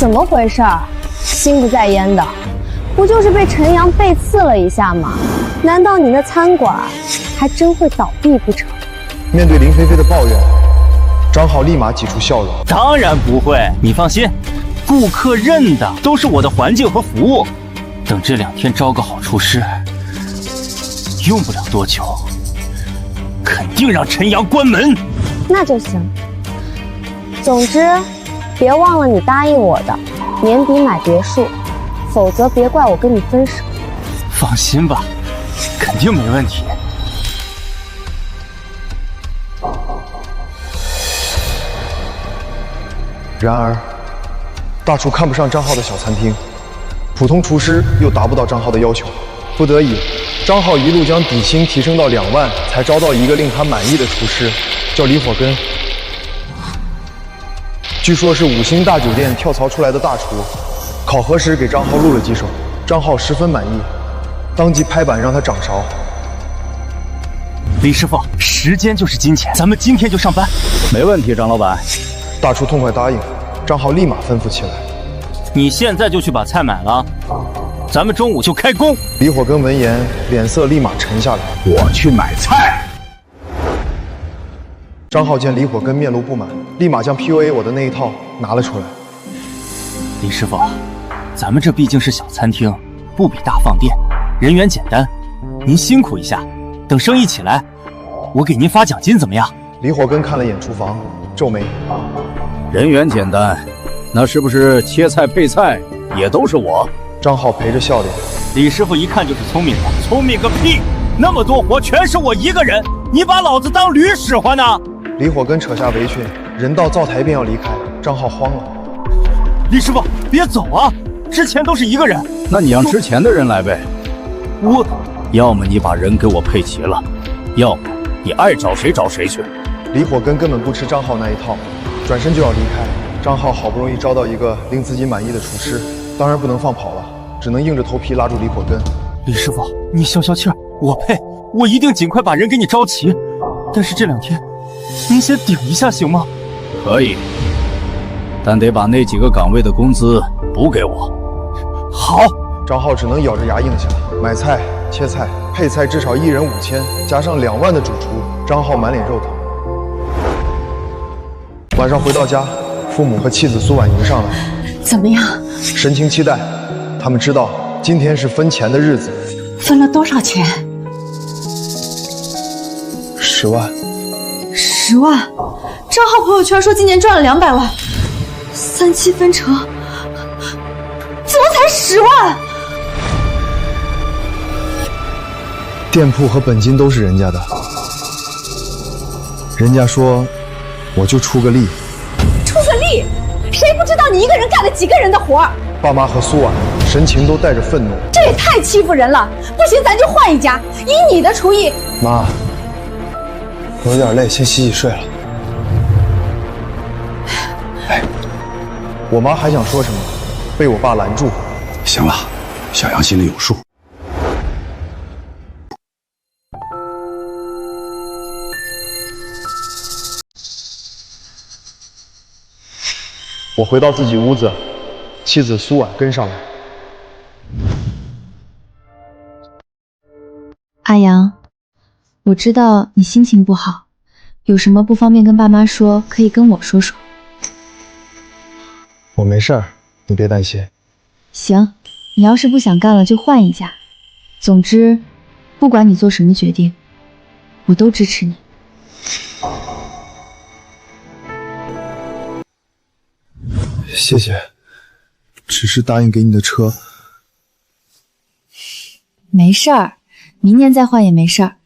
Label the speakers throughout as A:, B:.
A: 怎么回事儿？心不在焉的，不就是被陈阳背刺了一下吗？难道你那餐馆还真会倒闭不成？
B: 面对林菲菲的抱怨，张浩立马挤出笑容。
C: 当然不会，你放心，顾客认的都是我的环境和服务。等这2天招个好厨师，用不了多久，肯定让陈阳关门。
A: 那就行。总之，别忘了你答应我的，年底买别墅，否则别怪我跟你分手。
C: 放心吧，肯定没问题。
B: 然而，大厨看不上张浩的小餐厅，普通厨师又达不到张浩的要求，不得已，张浩一路将底薪提升到2万，才招到一个令他满意的厨师，叫李火根。据说是5星大酒店跳槽出来的大厨，考核时给张浩录了几手，张浩十分满意，当即拍板让他掌勺。
C: 李师傅，时间就是金钱，咱们今天就上班。
D: 没问题，张老板。
B: 大厨痛快答应，张浩立马吩咐起来：“
C: 你现在就去把菜买了，咱们中午就开工。”
B: 李火根闻言，脸色立马沉下来。
D: 我去买菜。
B: 张浩见李火根面露不满，立马将 PUA 我的那一套拿了出来。
C: 李师傅，咱们这毕竟是小餐厅，不比大饭店，人员简单，您辛苦一下，等生意起来，我给您发奖金怎么样？
B: 李火根看了眼厨房，皱眉。
D: 人员简单，那是不是切菜配菜也都是我？
B: 张浩陪着笑脸。
C: 李师傅一看就是聪明的，聪明个屁！那么多活全是我一个人，你把老子当驴使唤呢？
B: 李火根扯下围裙，人到灶台便要离开，张浩慌了。
C: 李师傅，别走啊！之前都是一个人。
D: 那你让之前的人来呗。
C: 我，
D: 要么你把人给我配齐了，要么你爱找谁找谁去。
B: 李火根根本不吃张浩那一套，转身就要离开。张浩好不容易招到一个令自己满意的厨师，当然不能放跑了，只能硬着头皮拉住李火根。
C: 李师傅，你消消气儿，我配，我一定尽快把人给你招齐。但是这2天，您先顶一下行吗？
D: 可以，但得把那几个岗位的工资补给我。
C: 好。
B: 张浩只能咬着牙应下，买菜、切菜、配菜至少1人5000，加上2万的主厨，张浩满脸肉疼。晚上回到家，父母和妻子苏婉迎上来，
E: 怎么样？
B: 神情期待。他们知道今天是分钱的日子。
E: 分了多少钱
B: 10万。
E: 10万。张浩朋友圈说今年赚了200万，3期分成，怎么才10万？
B: 店铺和本金都是人家的，人家说我就出个力。
E: 出个力？谁不知道你一个人干了几个人的活儿？
B: 爸妈和苏婉神情都带着愤怒。
E: 这也太欺负人了！不行，咱就换一家，以你的厨艺。
B: 妈，我有点累，先洗洗睡了。哎，我妈还想说什么，被我爸拦住。
F: 行了，小杨心里有数。
B: 我回到自己屋子，妻子苏婉跟上来。
G: 阿阳，我知道你心情不好，有什么不方便跟爸妈说，可以跟我说说。
B: 我没事儿，你别担心。
G: 行，你要是不想干了就换一家。总之，不管你做什么决定，我都支持你。
B: 谢谢，只是答应给你的车。
G: 没事儿，明年再换也没事儿。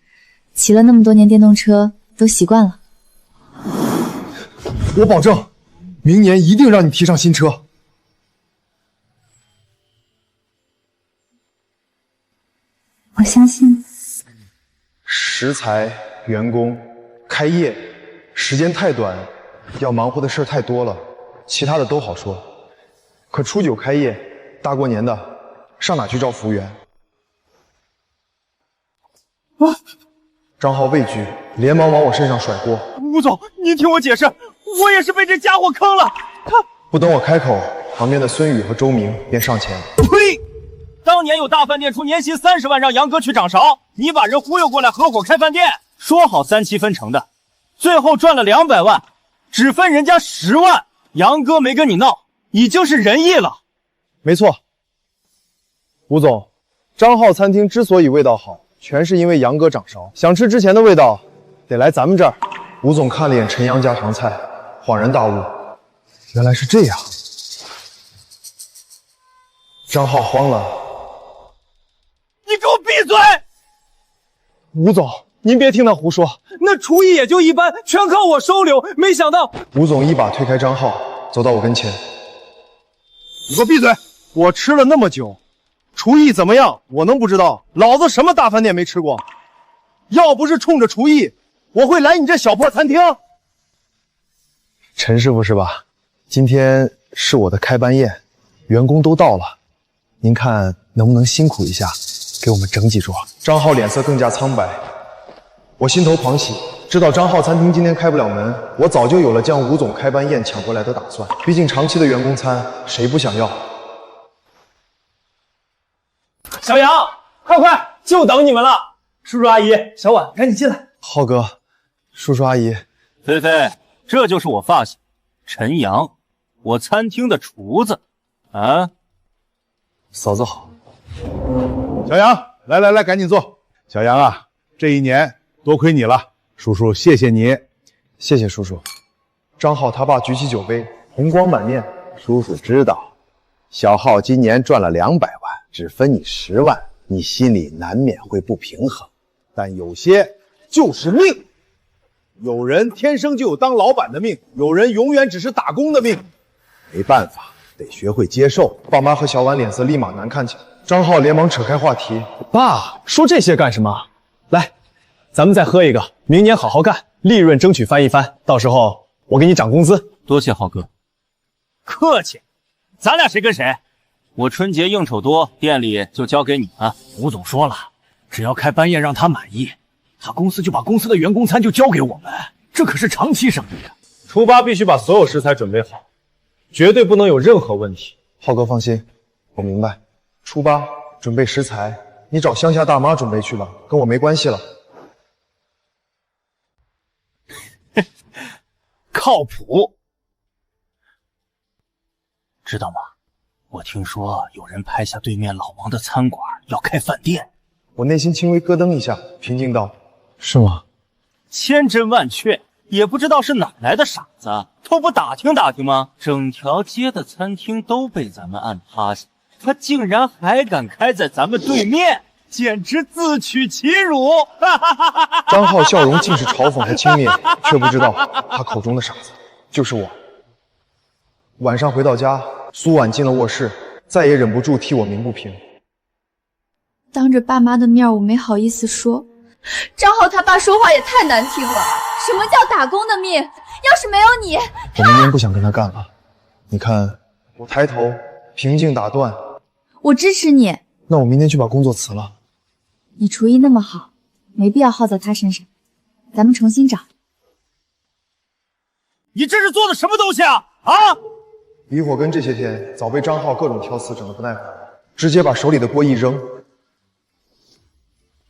G: 骑了那么多年电动车，都习惯了。
B: 我保证，明年一定让你提上新车。
G: 我相信。
B: 食材、员工、开业，时间太短，要忙活的事太多了。其他的都好说，可初9开业，大过年的，上哪去招服务员？
C: 啊！
B: 张浩畏惧，连忙往我身上甩锅。
C: 吴总，您听我解释，我也是被这家伙坑了。他
B: 不等我开口，旁边的孙宇和周明便上前。
C: 呸！当年有大饭店出年薪30万让杨哥去掌勺，你把人忽悠过来合伙开饭店，说好3期分成的，最后赚了200万，只分人家10万。杨哥没跟你闹，已经是仁义了。
B: 没错，吴总，张浩餐厅之所以味道好，全是因为杨哥掌勺。想吃之前的味道，得来咱们这儿。吴总看了眼陈阳家常菜，恍然大悟，原来是这样。张浩慌了，
C: 你给我闭嘴！
B: 吴总，您别听他胡说，
C: 那厨艺也就一般，全靠我收留。没想到，
B: 吴总一把推开张浩，走到我跟前。
H: 你给我闭嘴！我吃了那么久，厨艺怎么样？我能不知道？老子什么大饭店没吃过？要不是冲着厨艺，我会来你这小破餐厅？
B: 陈师傅是吧？今天是我的开班宴，员工都到了，您看能不能辛苦一下，给我们整几桌？张浩脸色更加苍白，我心头狂喜。知道张浩餐厅今天开不了门，我早就有了将吴总开班宴抢过来的打算。毕竟长期的员工餐，谁不想要？
C: 小杨，快，就等你们了！叔叔阿姨，小婉，赶紧进来。
B: 浩哥，叔叔阿姨，
C: 菲菲，这就是我发小陈阳，我餐厅的厨子。啊，
B: 嫂子好。
H: 小杨，来，赶紧坐。小杨啊，这一年多亏你了，叔叔谢谢你。
B: 谢谢叔叔。张浩他爸举起酒杯，红光满面。
D: 叔叔知道，小浩今年赚了200万，只分你10万，你心里难免会不平衡。
H: 但有些就是命，有人天生就有当老板的命，有人永远只是打工的命。
D: 没办法，得学会接受。
B: 爸妈和小婉脸色立马难看起来。张浩连忙扯开话题：“
I: 爸，说这些干什么？来，咱们再喝一个，明年好好干，利润争取翻一番，到时候我给你涨工资。”
C: 多谢浩哥。客气，咱俩谁跟谁？我春节应酬多，店里就交给你啊。
D: 吴总说了，只要开班宴让他满意，他公司就把公司的员工餐就交给我们，这可是长期生意啊。
I: 初八必须把所有食材准备好，绝对不能有任何问题。
B: 浩哥放心，我明白。初八准备食材，你找乡下大妈准备去了，跟我没关系了。
C: 靠谱。知道吗？我听说有人拍下对面老王的餐馆要开饭店，
B: 我内心轻微咯噔一下，平静道：“
I: 是吗？”
C: 千真万确，也不知道是哪来的傻子，都不打听打听吗？整条街的餐厅都被咱们按趴下，他竟然还敢开在咱们对面，简直自取其辱！
B: 张浩笑容尽是嘲讽和轻蔑，却不知道他口中的傻子就是我。晚上回到家，苏婉进了卧室，再也忍不住替我鸣不平。
E: 当着爸妈的面，我没好意思说。张浩他爸说话也太难听了，什么叫打工的命？要是没有你，
B: 我明年不想跟他干了。你看，我抬头，平静打断。
E: 我支持你。
B: 那我明天去把工作辞了。
G: 你厨艺那么好，没必要耗在他身上，咱们重新找。
C: 你这是做的什么东西啊？
B: 李火根这些天早被张浩各种挑刺整得不耐烦，直接把手里的锅一扔。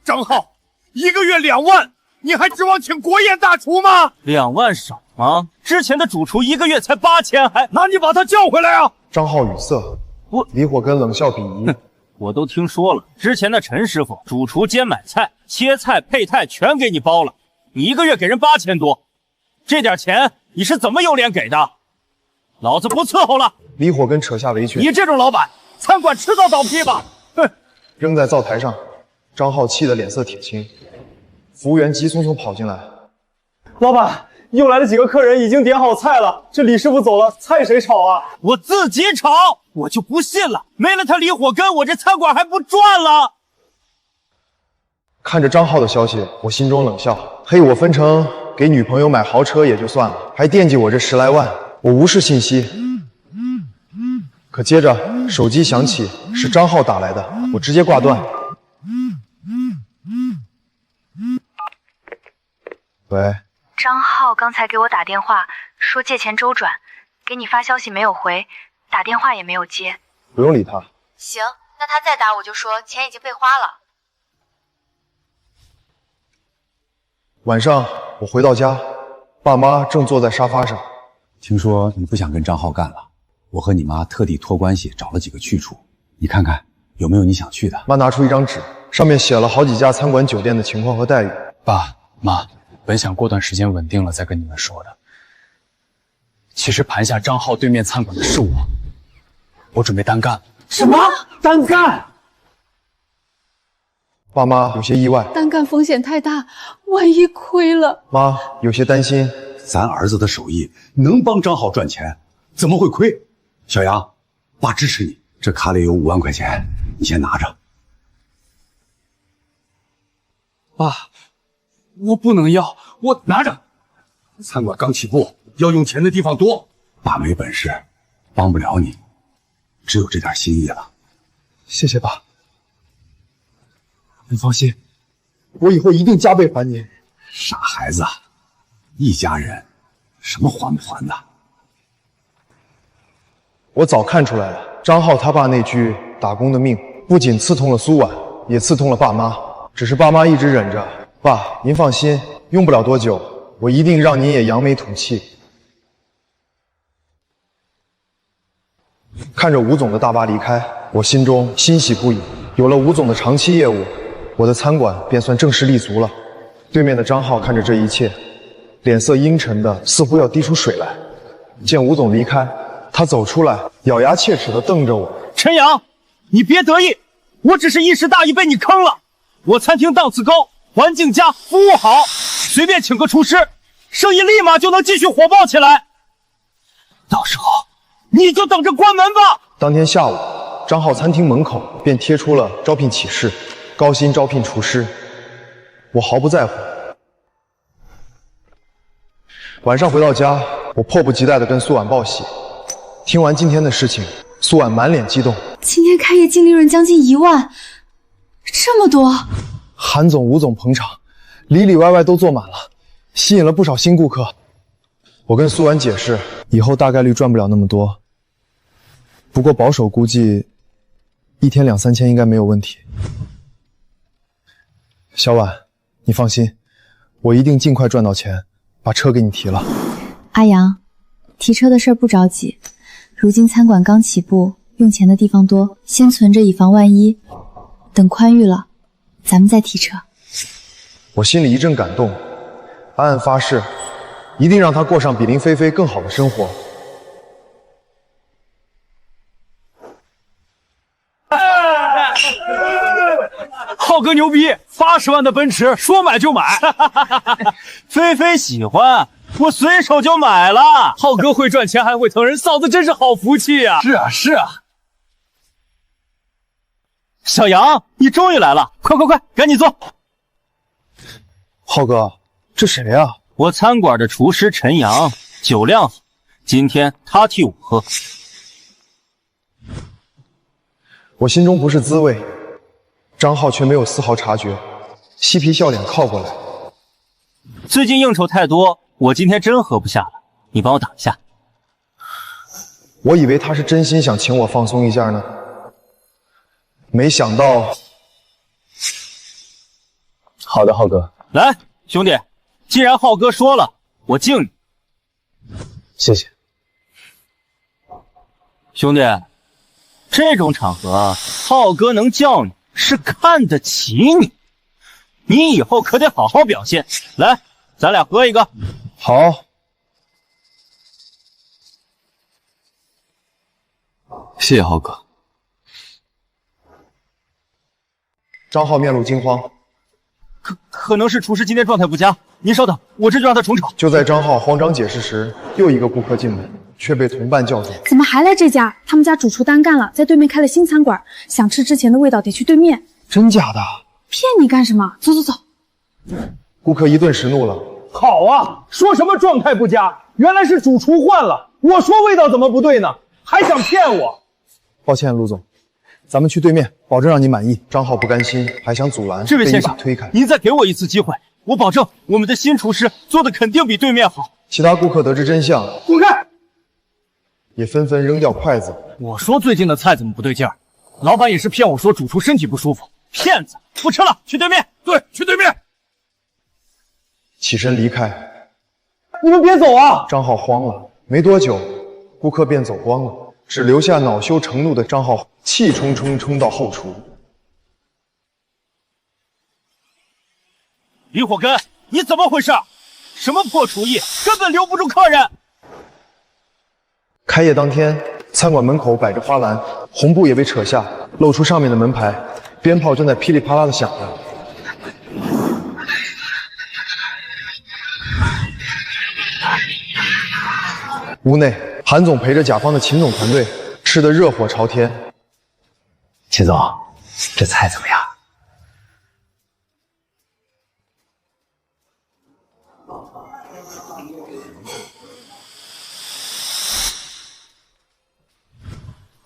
H: 张浩，1个月2万，你还指望请国宴大厨吗
C: ？2万少吗？之前的主厨1个月才8000，还……
H: 那你把他叫回来啊！
B: 张浩语塞，李火根冷笑鄙夷。
C: 我都听说了，之前的陈师傅主厨兼买菜、切菜、配菜全给你包了，你1个月给人8000多，这点钱你是怎么有脸给的？老子不伺候了！
B: 李火根扯下围裙，
C: 你这种老板，餐馆迟早倒闭吧！哼！
B: 扔在灶台上，张浩气得脸色铁青。服务员急匆匆跑进来，
I: 老板，又来了几个客人，已经点好菜了。这李师傅走了，菜谁炒啊？
C: 我自己炒，我就不信了，没了他李火根，我这餐馆还不赚了？
B: 看着张浩的消息，我心中冷笑，黑我分成给女朋友买豪车也就算了，还惦记我这10来万。我无视信息，可接着手机响起，是张浩打来的，我直接挂断。喂，
J: 张浩刚才给我打电话说借钱周转，给你发消息没有回，
G: 打电话也没有接。
B: 不用理他。
G: 行，那他再打我就说钱已经被花了。
B: 晚上我回到家，爸妈正坐在沙发上。
F: 听说你不想跟张浩干了，我和你妈特地托关系找了几个去处，你看看有没有你想去的。
B: 妈拿出一张纸，上面写了好几家餐馆酒店的情况和待遇。
J: 爸妈，本想过段时间稳定了再跟你们说的，其实盘下张浩对面餐馆的是我准备单干。
H: 什么？单干？
B: 爸妈有些意外，
E: 单干风险太大，万一亏了。
B: 妈有些担心。
F: 咱儿子的手艺能帮张浩赚钱，怎么会亏？小杨，爸支持你，这卡里有5万块钱，你先拿着。
J: 爸，我不能要，我
F: 拿着。餐馆刚起步，要用钱的地方多，爸没本事，帮不了你，只有这点心意了。
B: 谢谢爸，
H: 你放心，我以后一定加倍还你。
F: 傻孩子，一家人，什么还不还的？
B: 我早看出来了，张浩他爸那句打工的命，不仅刺痛了苏婉，也刺痛了爸妈。只是爸妈一直忍着。爸，您放心，用不了多久，我一定让您也扬眉吐气。看着吴总的大巴离开，我心中欣喜不已。有了吴总的长期业务，我的餐馆便算正式立足了。对面的张浩看着这一切，脸色阴沉的似乎要滴出水来。见吴总离开，他走出来，咬牙切齿地瞪着我。
C: 陈阳，你别得意，我只是一时大意被你坑了。我餐厅档次高，环境佳，服务好，随便请个厨师，生意立马就能继续火爆起来。到时候你就等着关门吧。
B: 当天下午，张浩餐厅门口便贴出了招聘启事，高薪招聘厨师。我毫不在乎。晚上回到家，我迫不及待地跟苏婉报喜。听完今天的事情，苏婉满脸激动。
E: 今天开业净利润将近1万，这么多！
B: 韩总、吴总捧场，里里外外都坐满了，吸引了不少新顾客。我跟苏婉解释，以后大概率赚不了那么多，不过保守估计1天2、3千应该没有问题。小婉，你放心，我一定尽快赚到钱，把车给你提了。
G: 阿阳，提车的事儿不着急，如今餐馆刚起步，用钱的地方多，先存着以防万一，等宽裕了，咱们再提车。
B: 我心里一阵感动，暗暗发誓，一定让她过上比林菲菲更好的生活。
C: 浩哥牛逼，80万的奔驰，说买就买。菲菲喜欢，我随手就买了。浩哥会赚钱还会疼人，嫂子真是好福气呀！
J: 是啊是啊。
C: 小杨，你终于来了，快快快，赶紧坐。
B: 浩哥，这谁呀？
C: 我餐馆的厨师陈阳，酒量好，今天他替我喝。
B: 我心中不是滋味，张浩却没有丝毫察觉，嬉皮笑脸靠过来。
C: 最近应酬太多，我今天真喝不下了，你帮我挡一下。
B: 我以为他是真心想请我放松一下呢，没想到。
I: 好的，浩哥。
C: 来，兄弟，既然浩哥说了，我敬你。
I: 谢谢。
C: 兄弟，这种场合，浩哥能叫你是看得起你，你以后可得好好表现。来，咱俩喝一个。
B: 好。
J: 谢谢浩哥。
B: 张浩面露惊慌，
C: 可能是厨师今天状态不佳，您稍等，我这就让他重炒。
B: 就在张浩慌张解释时，又一个顾客进门，却被同伴叫住。
K: 怎么还来这家？他们家主厨单干了，在对面开了新餐馆，想吃之前的味道得去对面。
B: 真假的？
K: 骗你干什么？走走走。
B: 顾客一顿时怒了。
H: 好啊，说什么状态不佳，原来是主厨换了。我说味道怎么不对呢？还想骗我？
B: 抱歉，陆总，咱们去对面，保证让你满意。张浩不甘心，还想阻拦，
C: 这位先生，
B: 推开。
C: 您再给我一次机会，我保证我们的新厨师做的肯定比对面好。
B: 其他顾客得知真相，
H: 滚开！
B: 也纷纷扔掉筷子。
C: 我说最近的菜怎么不对劲儿？老板也是骗我说主厨身体不舒服，骗子！不吃了，去对面。
F: 对，去对面。
B: 起身离开。
I: 你们别走啊！
B: 张浩慌了，没多久，顾客便走光了，只留下恼羞成怒的张浩，气冲冲冲到后厨。
C: 李火根，你怎么回事？什么破厨艺，根本留不住客人。
B: 开业当天，餐馆门口摆着花篮，红布也被扯下，露出上面的门牌，鞭炮正在噼里啪啦的响着。屋内，韩总陪着甲方的秦总团队吃得热火朝天。
D: 秦总，这菜怎么样？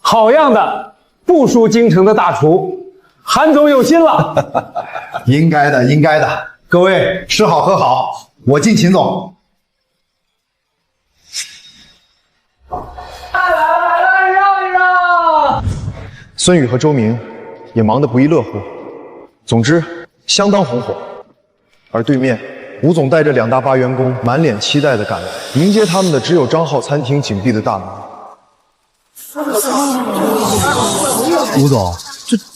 I: 好样的，不输京城的大厨，韩总有心了。
D: 应该的，应该的。各位吃好喝好，我敬秦总。
I: 来，让一让。
B: 孙宇和周明也忙得不亦乐乎，总之相当红火。而对面，吴总带着2大8员工满脸期待地赶来，迎接他们的只有张浩餐厅紧闭的大门。
F: 吴总，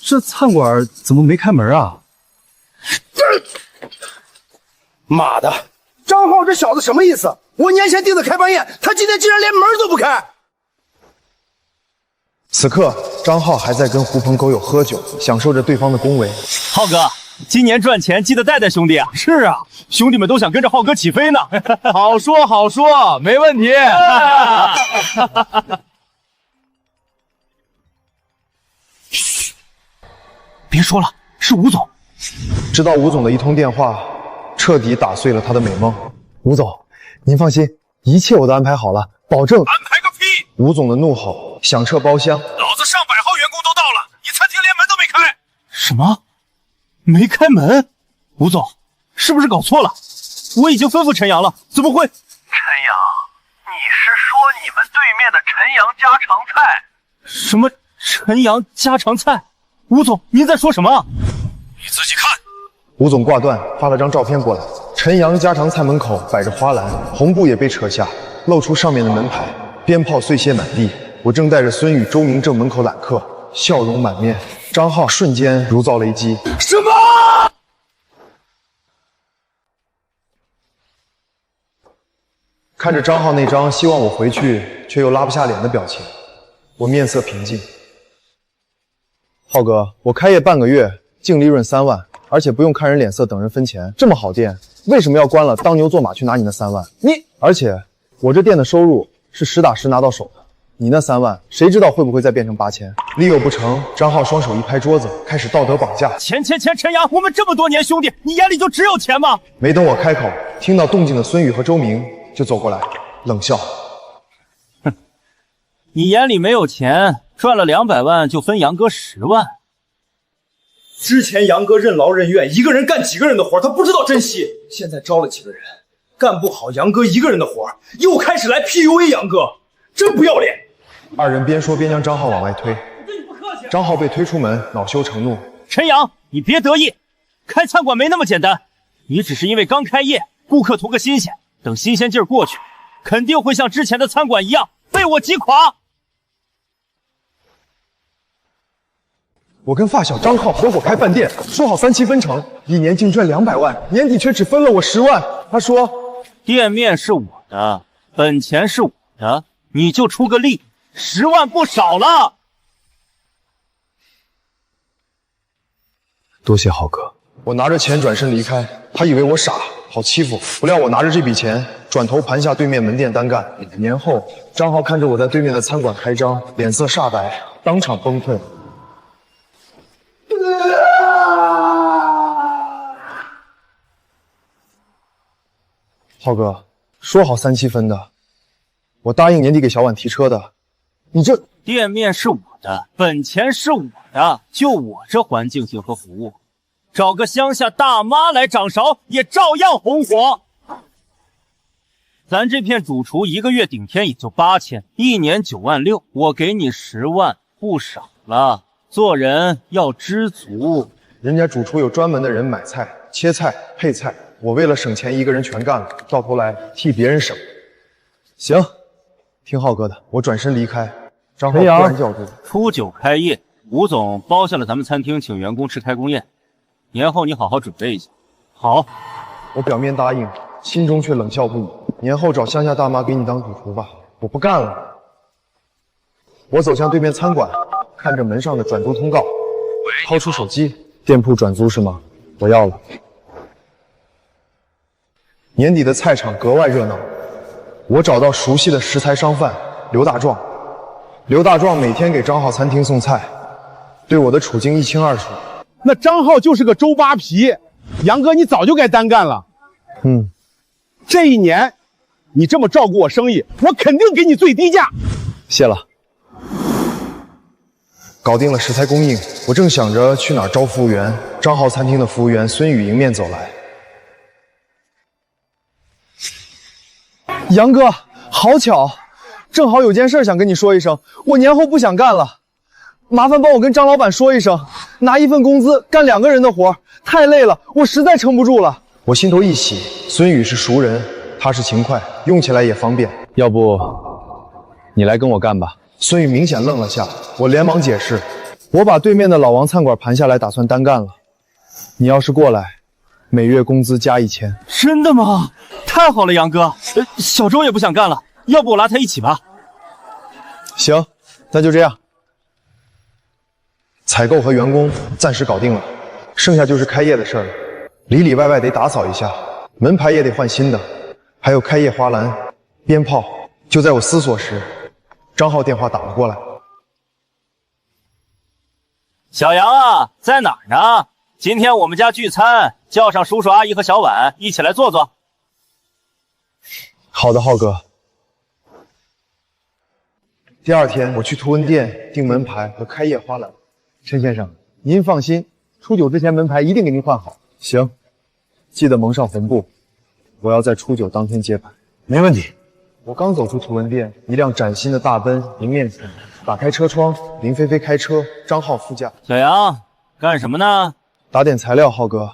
F: 这餐馆怎么没开门啊？
H: 妈的，张浩这小子什么意思？我年前订的开饭宴，他今天竟然连门都不开。
B: 此刻，张浩还在跟狐朋狗友喝酒，享受着对方的恭维。
C: 浩哥，今年赚钱记得带带兄弟啊！是啊，兄弟们都想跟着浩哥起飞呢。
I: 好说好说，没问题。
C: 嘘，别说了，是吴总。
B: 直到吴总的一通电话，彻底打碎了他的美梦。吴总，您放心，一切我都安排好了，保证。
F: 安排个屁！
B: 吴总的怒吼响彻包厢。
F: 老子上百号员工都到了，你餐厅连门都没开。
C: 什么？没开门？吴总，是不是搞错了？我已经吩咐陈阳了，怎么会？
L: 陈阳，你是说你们对面的陈阳家常菜？
C: 什么陈阳家常菜？吴总，您在说什么？
F: 你自己看。
B: 吴总挂断，发了张照片过来。陈阳家常菜门口摆着花篮，红布也被扯下，露出上面的门牌，鞭炮碎屑满地。我正带着孙宇、周明正门口揽客，笑容满面。张浩瞬间如遭雷击。
F: 什么？
B: 看着张浩那张希望我回去却又拉不下脸的表情，我面色平静。浩哥，我开业半个月，净利润3万，而且不用看人脸色等人分钱，这么好店，为什么要关了当牛做马去拿你那3万？而且我这店的收入是实打实拿到手的，你那3万，谁知道会不会再变成8000？利诱不成，张浩双手一拍桌子，开始道德绑架。
C: 钱，陈阳，我们这么多年兄弟，你眼里就只有钱吗？
B: 没等我开口，听到动静的孙宇和周明就走过来，冷笑。
C: 哼，你眼里没有钱，赚了200万就分杨哥10万。
I: 之前杨哥任劳任怨，一个人干几个人的活，他不知道珍惜。现在招了几个人，干不好杨哥一个人的活，又开始来 PUA 杨哥，真不要脸！
B: 二人边说边将张浩往外推。张浩被推出门，恼羞成怒。
C: 陈阳，你别得意，开餐馆没那么简单，你只是因为刚开业，顾客图个新鲜，等新鲜劲儿过去，肯定会像之前的餐馆一样被我击垮。
B: 我跟发小张浩合伙开饭店，说好3期分成，一年净赚200万，年底却只分了我10万。他说，
C: 店面是我的，本钱是我的，你就出个力，10万不少了。
B: 多谢浩哥。我拿着钱转身离开，他以为我傻，好欺负。不料我拿着这笔钱，转头盘下对面门店单干。年后，张浩看着我在对面的餐馆开张，脸色煞白，当场崩溃。浩哥，说好3期分的，我答应年底给小婉提车的，你这
C: 店面是我的，本钱是我的，就我这环境性和服务，找个乡下大妈来掌勺也照样红火。咱这片主厨1个月顶天也就8000，1年9万6，我给你10万，不少了。做人要知足。
B: 人家主厨有专门的人买菜、切菜、配菜，我为了省钱一个人全干了，到头来替别人省。行，听浩哥的，我转身离开。张浩突然叫住：
C: 初9开业，吴总包下了咱们餐厅请员工吃开工宴，年后你好好准备一下。好，
B: 我表面答应，心中却冷笑不已。年后找乡下大妈给你当主厨吧，我不干了。我走向对面餐馆，看着门上的转租通告，掏出手机，店铺转租是吗？我要了。年底的菜场格外热闹，我找到熟悉的食材商贩刘大壮。刘大壮每天给张浩餐厅送菜，对我的处境一清二楚。
H: 那张浩就是个周扒皮，杨哥你早就该单干了。这一年你这么照顾我生意，我肯定给你最低价。
B: 谢了。搞定了食材供应，我正想着去哪儿招服务员，张浩餐厅的服务员孙宇迎面走来。杨哥，好巧，正好有件事想跟你说一声，我年后不想干了，麻烦帮我跟张老板说一声，拿1份工资干2个人的活，太累了，我实在撑不住了。我心头一喜，孙宇是熟人，踏实勤快，用起来也方便。
J: 要不你来跟我干吧。
B: 孙宇明显愣了下，我连忙解释，我把对面的老王餐馆盘下来，打算单干了。你要是过来，每月工资加1000。
C: 真的吗？太好了，杨哥。小周也不想干了，要不我拉他一起吧？
B: 行，那就这样。采购和员工暂时搞定了，剩下就是开业的事儿了。里里外外得打扫一下，门牌也得换新的，还有开业花篮、鞭炮。就在我思索时，张浩电话打了过来。
C: 小杨啊，在哪儿呢？今天我们家聚餐，叫上叔叔阿姨和小婉一起来坐坐。
B: 好的，浩哥。第2天，我去图文店订门牌和开业花篮。陈先生，您放心，初9之前门牌一定给您换好。行，记得蒙上红布，我要在初9当天接牌。
F: 没问题。
B: 我刚走出图文店，一辆崭新的大奔迎面前，打开车窗，林菲菲开车，张浩副驾。
C: 小杨，干什么呢？
B: 打点材料，浩哥。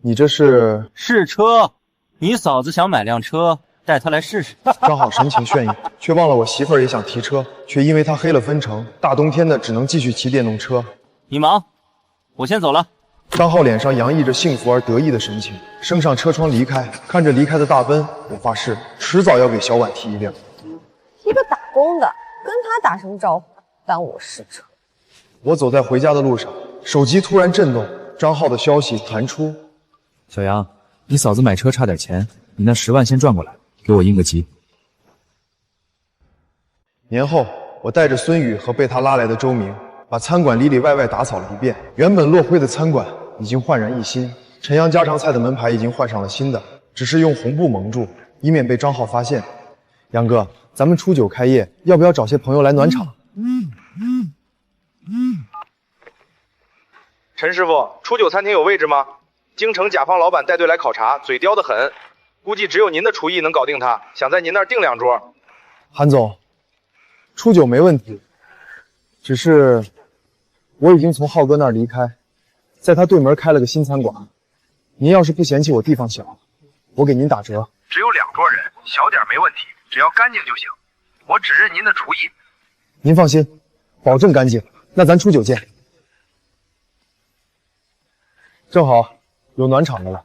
B: 你这是？
C: 试车。你嫂子想买辆车，带她来试试。
B: 张浩神情炫耀，却忘了我媳妇儿也想提车，却因为她黑了分成，大冬天的只能继续骑电动车。
C: 你忙，我先走了。
B: 张浩脸上洋溢着幸福而得意的神情，升上车窗离开。看着离开的大奔，我发誓迟早要给小婉提一辆。
A: 一个打工的，跟他打什么招呼？耽误我试车。
B: 我走在回家的路上，手机突然震动，张浩的消息弹出：
J: 小杨，你嫂子买车差点钱，你那10万先转过来，给我应个急。
B: 年后，我带着孙宇和被他拉来的周明，把餐馆里里外外打扫了一遍。原本落灰的餐馆已经焕然一新，陈阳家常菜的门牌已经换上了新的，只是用红布蒙住，以免被张浩发现。杨哥，咱们初9开业，要不要找些朋友来暖场？
M: 陈师傅，初9餐厅有位置吗？京城甲方老板带队来考察，嘴刁得很，估计只有您的厨艺能搞定他，想在您那儿订2桌。
B: 韩总，初9没问题，只是我已经从浩哥那儿离开，在他对门开了个新餐馆。您要是不嫌弃我地方小，我给您打折。
L: 只有2桌人，小点没问题，只要干净就行。我只认您的厨艺。
B: 您放心，保证干净。那咱初9见。正好有暖场的了，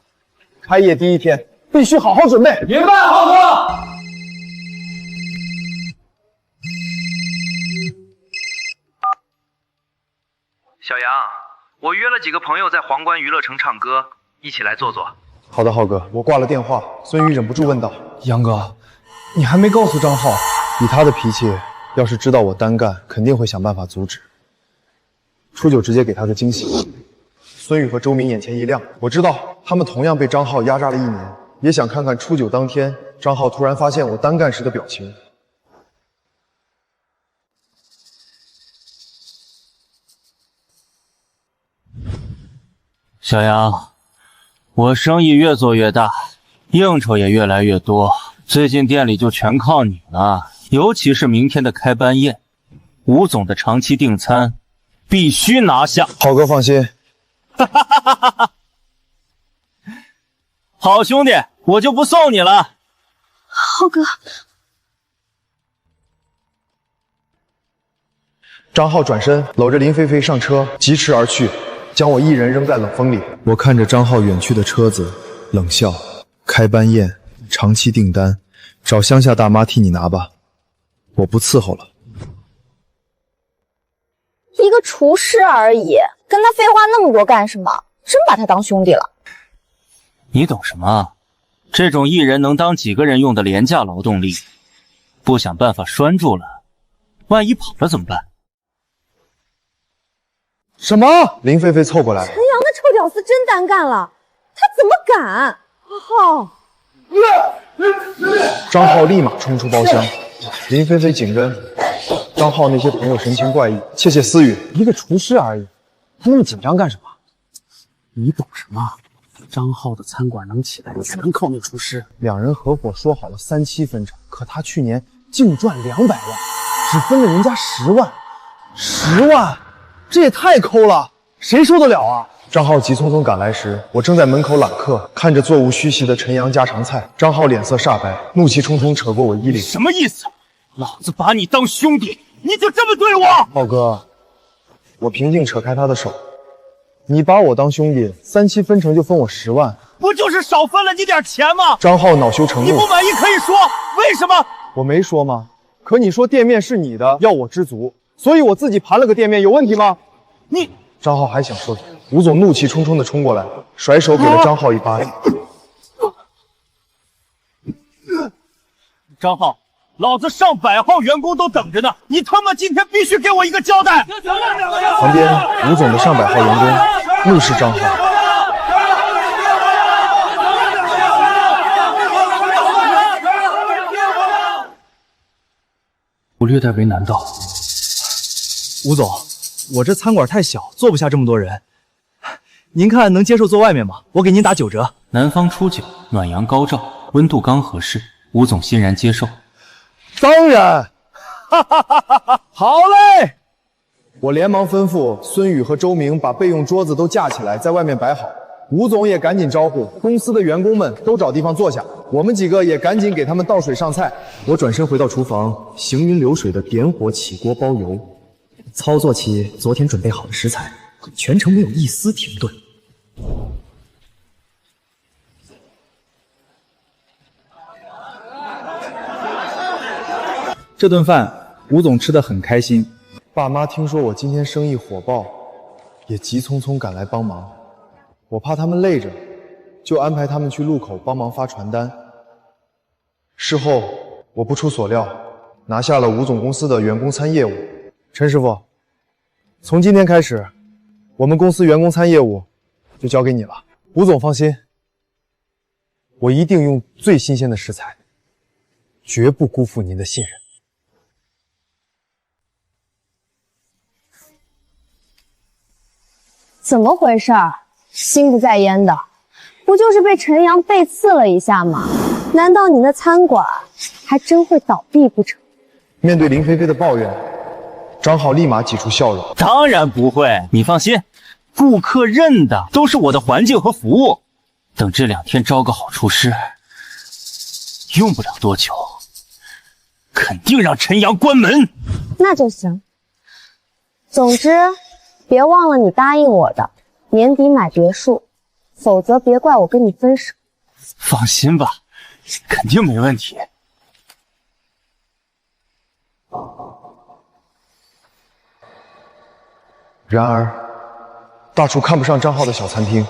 B: 开业第1天必须好好准备。
C: 明白，浩哥。
L: 小杨，我约了几个朋友在皇冠娱乐城唱歌，一起来坐坐。
B: 好的，浩哥。我挂了电话，孙宇忍不住问道：
H: 杨哥，你还没告诉张浩？
B: 以他的脾气，要是知道我单干，肯定会想办法阻止。初9直接给他个惊喜。孙宇和周明眼前一亮，我知道他们同样被张浩压榨了1年，也想看看初9当天张浩突然发现我单干时的表情。
C: 小杨，我生意越做越大，应酬也越来越多，最近店里就全靠你了，尤其是明天的开班宴，吴总的长期订餐必须拿下。
B: 浩哥放心。
C: 好兄弟，我就不送你了。
K: 浩哥，
B: 张浩转身搂着林菲菲上车，疾驰而去，将我一人扔在冷风里。我看着张浩远去的车子，冷笑：开班宴，长期订单，找乡下大妈替你拿吧，我不伺候了。
A: 一个厨师而已，跟他废话那么多干什么？真把他当兄弟了？
C: 你懂什么？这种一人能当几个人用的廉价劳动力，不想办法拴住了，万一跑了怎么办？
B: 什么？林菲菲凑过来。
A: 陈阳的臭屌丝真单干了，他怎么敢？浩，
B: 张浩立马冲出包厢，林菲菲紧跟。张浩那些朋友神情怪异，窃窃私语：
N: 一个厨师而已，他那么紧张干什么？你懂什么？张浩的餐馆能起来，全靠那厨师。
B: 两人合伙说好了3-7分成，可他去年净赚200万，只分了人家10万，10万，这也太抠了，谁受得了啊？张浩急匆匆赶来时，我正在门口揽客，看着座无虚席的陈阳家常菜。张浩脸色煞白，怒气冲冲扯过我衣领。
C: 什么意思？老子把你当兄弟，你就这么对我？
B: 浩哥，我平静扯开他的手。你把我当兄弟，3-7分成就分我10万，
C: 不就是少分了你点钱吗？
B: 张浩恼羞成怒。
C: 你不满意可以说，为什么？
B: 我没说吗？可你说店面是你的，要我知足，所以我自己盘了个店面，有问题吗？
C: 你……
B: 张浩还想说什么，吴总怒气冲冲地冲过来，甩手给了张浩一巴掌。
C: 张浩，老子上百号员工都等着呢，你他妈今天必须给我一个交代！
B: 旁边吴总的上百号员工怒视张浩。
J: 我略带为难道？
H: 吴总，我这餐馆太小，坐不下这么多人，您看能接受坐外面吗？我给您打9折。
C: 南方初九，暖阳高照，温度刚合适，吴总欣然接受。
B: 当然，好嘞！我连忙吩咐孙宇和周明把备用桌子都架起来，在外面摆好。吴总也赶紧招呼公司的员工们都找地方坐下，我们几个也赶紧给他们倒水上菜。我转身回到厨房，行云流水的点火起锅包油，
O: 操作起昨天准备好的食材，全程没有一丝停顿。
H: 这顿饭吴总吃得很开心。
B: 爸妈听说我今天生意火爆，也急匆匆赶来帮忙。我怕他们累着，就安排他们去路口帮忙发传单。事后我不出所料，拿下了吴总公司的员工餐业务。陈师傅，从今天开始，我们公司员工餐业务就交给你了。吴总放心，我一定用最新鲜的食材，绝不辜负您的信任。
A: 怎么回事？心不在焉的，不就是被陈阳背刺了一下吗？难道你的餐馆还真会倒闭不成？
B: 面对林菲菲的抱怨，张浩立马挤出笑容。
C: 当然不会，你放心，顾客认的都是我的环境和服务。等这2天招个好厨师，用不了多久，肯定让陈阳关门。
A: 那就行。总之，别忘了你答应我的，年底买别墅，否则别怪我跟你分手。
C: 放心吧，肯定没问题。
B: 然而，大厨看不上张浩的小餐厅，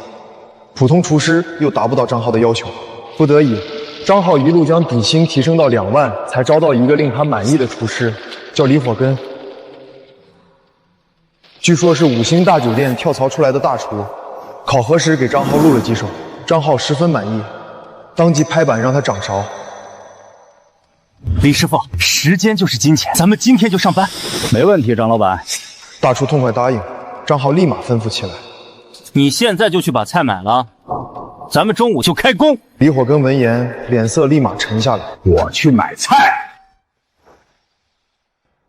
B: 普通厨师又达不到张浩的要求，不得已，张浩一路将底薪提升到2万，才招到一个令他满意的厨师，叫李火根。据说是5星大酒店跳槽出来的大厨，考核时给张浩露了几手，张浩十分满意，当即拍板让他掌勺。
C: 李师傅，时间就是金钱，咱们今天就上班。
H: 没问题，张老板。
B: 大厨痛快答应，张浩立马吩咐起来：“
C: 你现在就去把菜买了，咱们中午就开工。
B: 李火根闻言，脸色立马沉下来。
F: 我去买菜。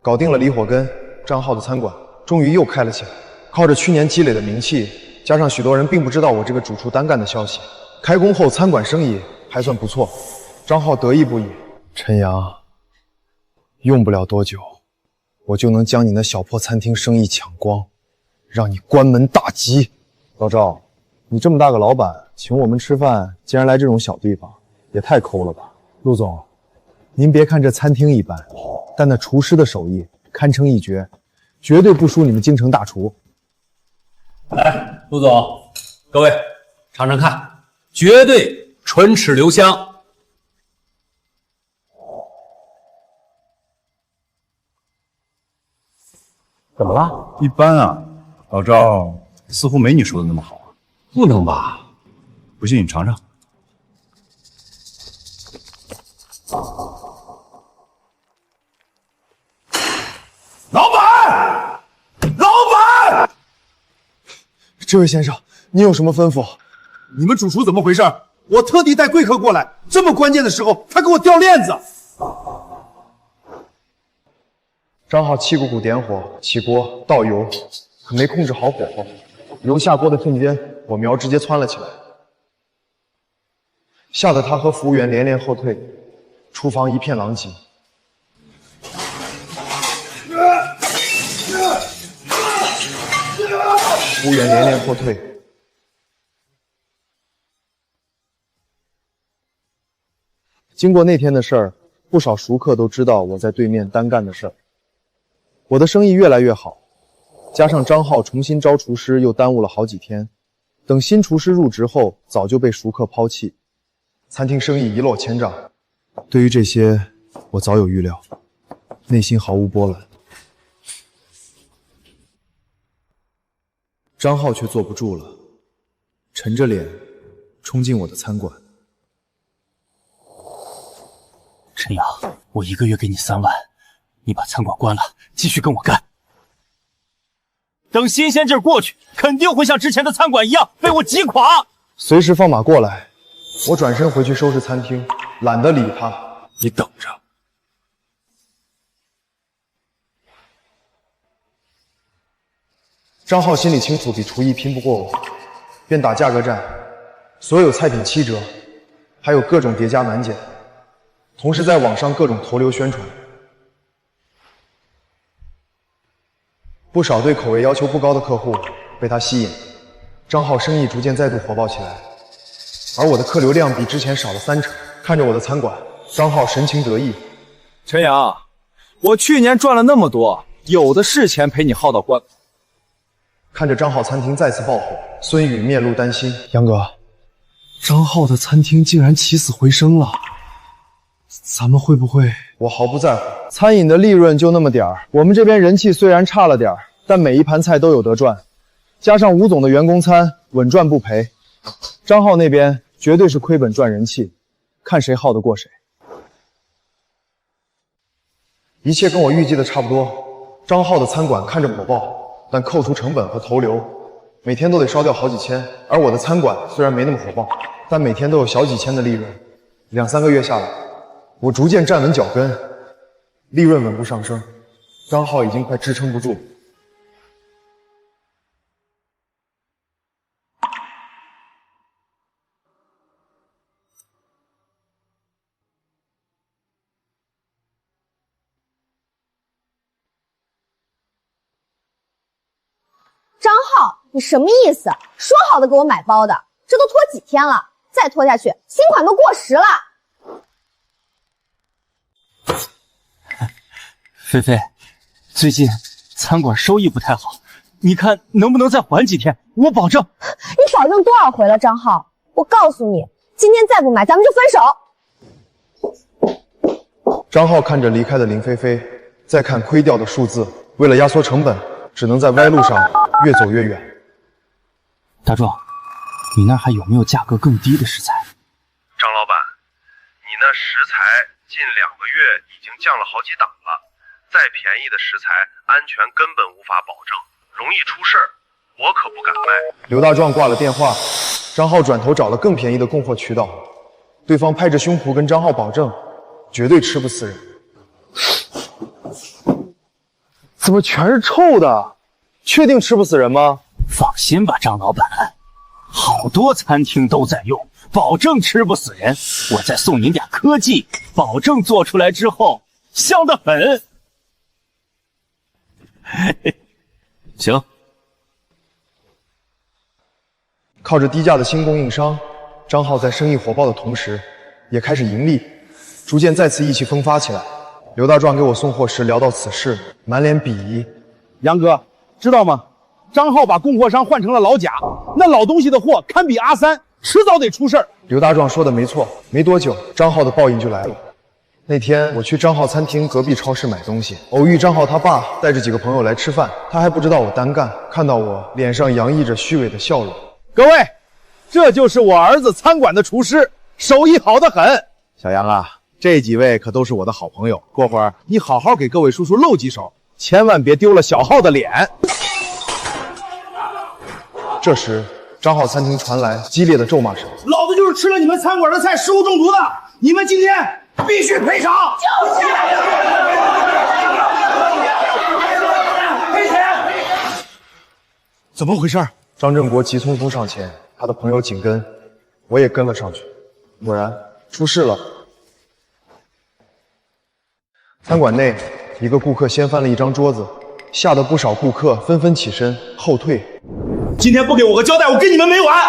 B: 搞定了李火根，张浩的餐馆终于又开了起来。靠着去年积累的名气，加上许多人并不知道我这个主厨单干的消息，开工后餐馆生意还算不错。张浩得意不已。陈阳，用不了多久，我就能将你那小破餐厅生意抢光，让你关门大吉。老赵，你这么大个老板，请我们吃饭，竟然来这种小地方，也太抠了吧。陆总，您别看这餐厅一般，但那厨师的手艺堪称一绝，绝对不输你们京城大厨。
P: 来，陆总，各位尝尝看，绝对唇齿留香。
F: 怎么了？一般啊，老赵似乎没你说的那么好啊。
P: 不能吧？
F: 不信你尝尝。老板，老板，
B: 这位先生，您有什么吩咐？
H: 你们主厨怎么回事？我特地带贵客过来，这么关键的时候，他给我掉链子。
B: 张浩气鼓鼓点火，起锅倒油，可没控制好火候。油下锅的瞬间，火苗直接窜了起来，吓得他和服务员连连后退，厨房一片狼藉。服务员连连后退。经过那天的事儿，不少熟客都知道我在对面单干的事儿。我的生意越来越好，加上张浩重新招厨师又耽误了好几天，等新厨师入职后，早就被熟客抛弃，餐厅生意一落千丈。对于这些，我早有预料，内心毫无波澜。张浩却坐不住了，沉着脸冲进我的餐馆。
C: 陈阳，我1个月给你3万，你把餐馆关了，继续跟我干。等新鲜劲儿过去，肯定会像之前的餐馆一样被我击垮。
B: 随时放马过来。我转身回去收拾餐厅，懒得理他。
C: 你等着。
B: 张浩心里清楚，比厨艺拼不过我，便打价格战，所有菜品7折，还有各种叠加难减，同时在网上各种投流宣传。不少对口味要求不高的客户被他吸引，张浩生意逐渐再度火爆起来，而我的客流量比之前少了3成。看着我的餐馆，张浩神情得意。
I: 陈阳，我去年赚了那么多，有的是钱陪你耗到关。
B: 看着张浩餐厅再次爆火，孙宇面露担心。杨哥，张浩的餐厅竟然起死回生了，咱们会不会……我毫不在乎，餐饮的利润就那么点儿，我们这边人气虽然差了点儿，但每一盘菜都有得赚，加上吴总的员工餐，稳赚不赔。张浩那边绝对是亏本赚人气，看谁耗得过谁。一切跟我预计的差不多，张浩的餐馆看着火爆，但扣除成本和投流，每天都得烧掉好几千，而我的餐馆虽然没那么火爆，但每天都有小几千的利润。2、3个月下来，我逐渐站稳脚跟，利润稳步上升，张浩已经快支撑不住。
A: 张浩，你什么意思？说好的给我买包的，这都拖几天了，再拖下去，新款都过时了。
C: 菲菲，最近餐馆收益不太好，你看能不能再缓几天？我保证。
A: 你保证多少回了，张浩？我告诉你，今天再不买，咱们就分手。
B: 张浩看着离开的林菲菲，再看亏掉的数字，为了压缩成本，只能在歪路上越走越远。
C: 大壮，你那儿还有没有价格更低的食材？
M: 张老板，你那食材近2个月已经降了好几档了，再便宜的食材安全根本无法保证，容易出事儿，我可不敢卖。
B: 刘大壮挂了电话，张浩转头找了更便宜的供货渠道，对方拍着胸脯跟张浩保证，绝对吃不死人。怎么全是臭的？确定吃不死人吗？
C: 放心吧，张老板，好多餐厅都在用，保证吃不死人。我再送您点科技，保证做出来之后香得很。行。
B: 靠着低价的新供应商，张浩在生意火爆的同时，也开始盈利，逐渐再次意气风发起来。刘大壮给我送货时聊到此事，满脸鄙夷。
H: 杨哥，知道吗？张浩把供货商换成了老贾，那老东西的货堪比阿三，迟早得出事儿。
B: 刘大壮说的没错，没多久，张浩的报应就来了。那天我去张浩餐厅隔壁超市买东西，偶遇张浩他爸带着几个朋友来吃饭，他还不知道我单干，看到我脸上洋溢着虚伪的笑容。
H: 各位，这就是我儿子餐馆的厨师，手艺好得很。
D: 小杨啊，这几位可都是我的好朋友，过会儿你好好给各位叔叔露几手，千万别丢了小浩的脸。
B: 这时，张浩餐厅传来激烈的咒骂声：“
H: 老子就是吃了你们餐馆的菜，食物中毒的，你们今天必须赔偿！”就是赔钱！
B: 怎么回事？张振国急匆匆上前，他的朋友紧跟，我也跟了上去。果然出事了。餐馆内，一个顾客掀翻了一张桌子，吓得不少顾客纷纷起身后退。
H: 今天不给我个交代，我跟你们没完！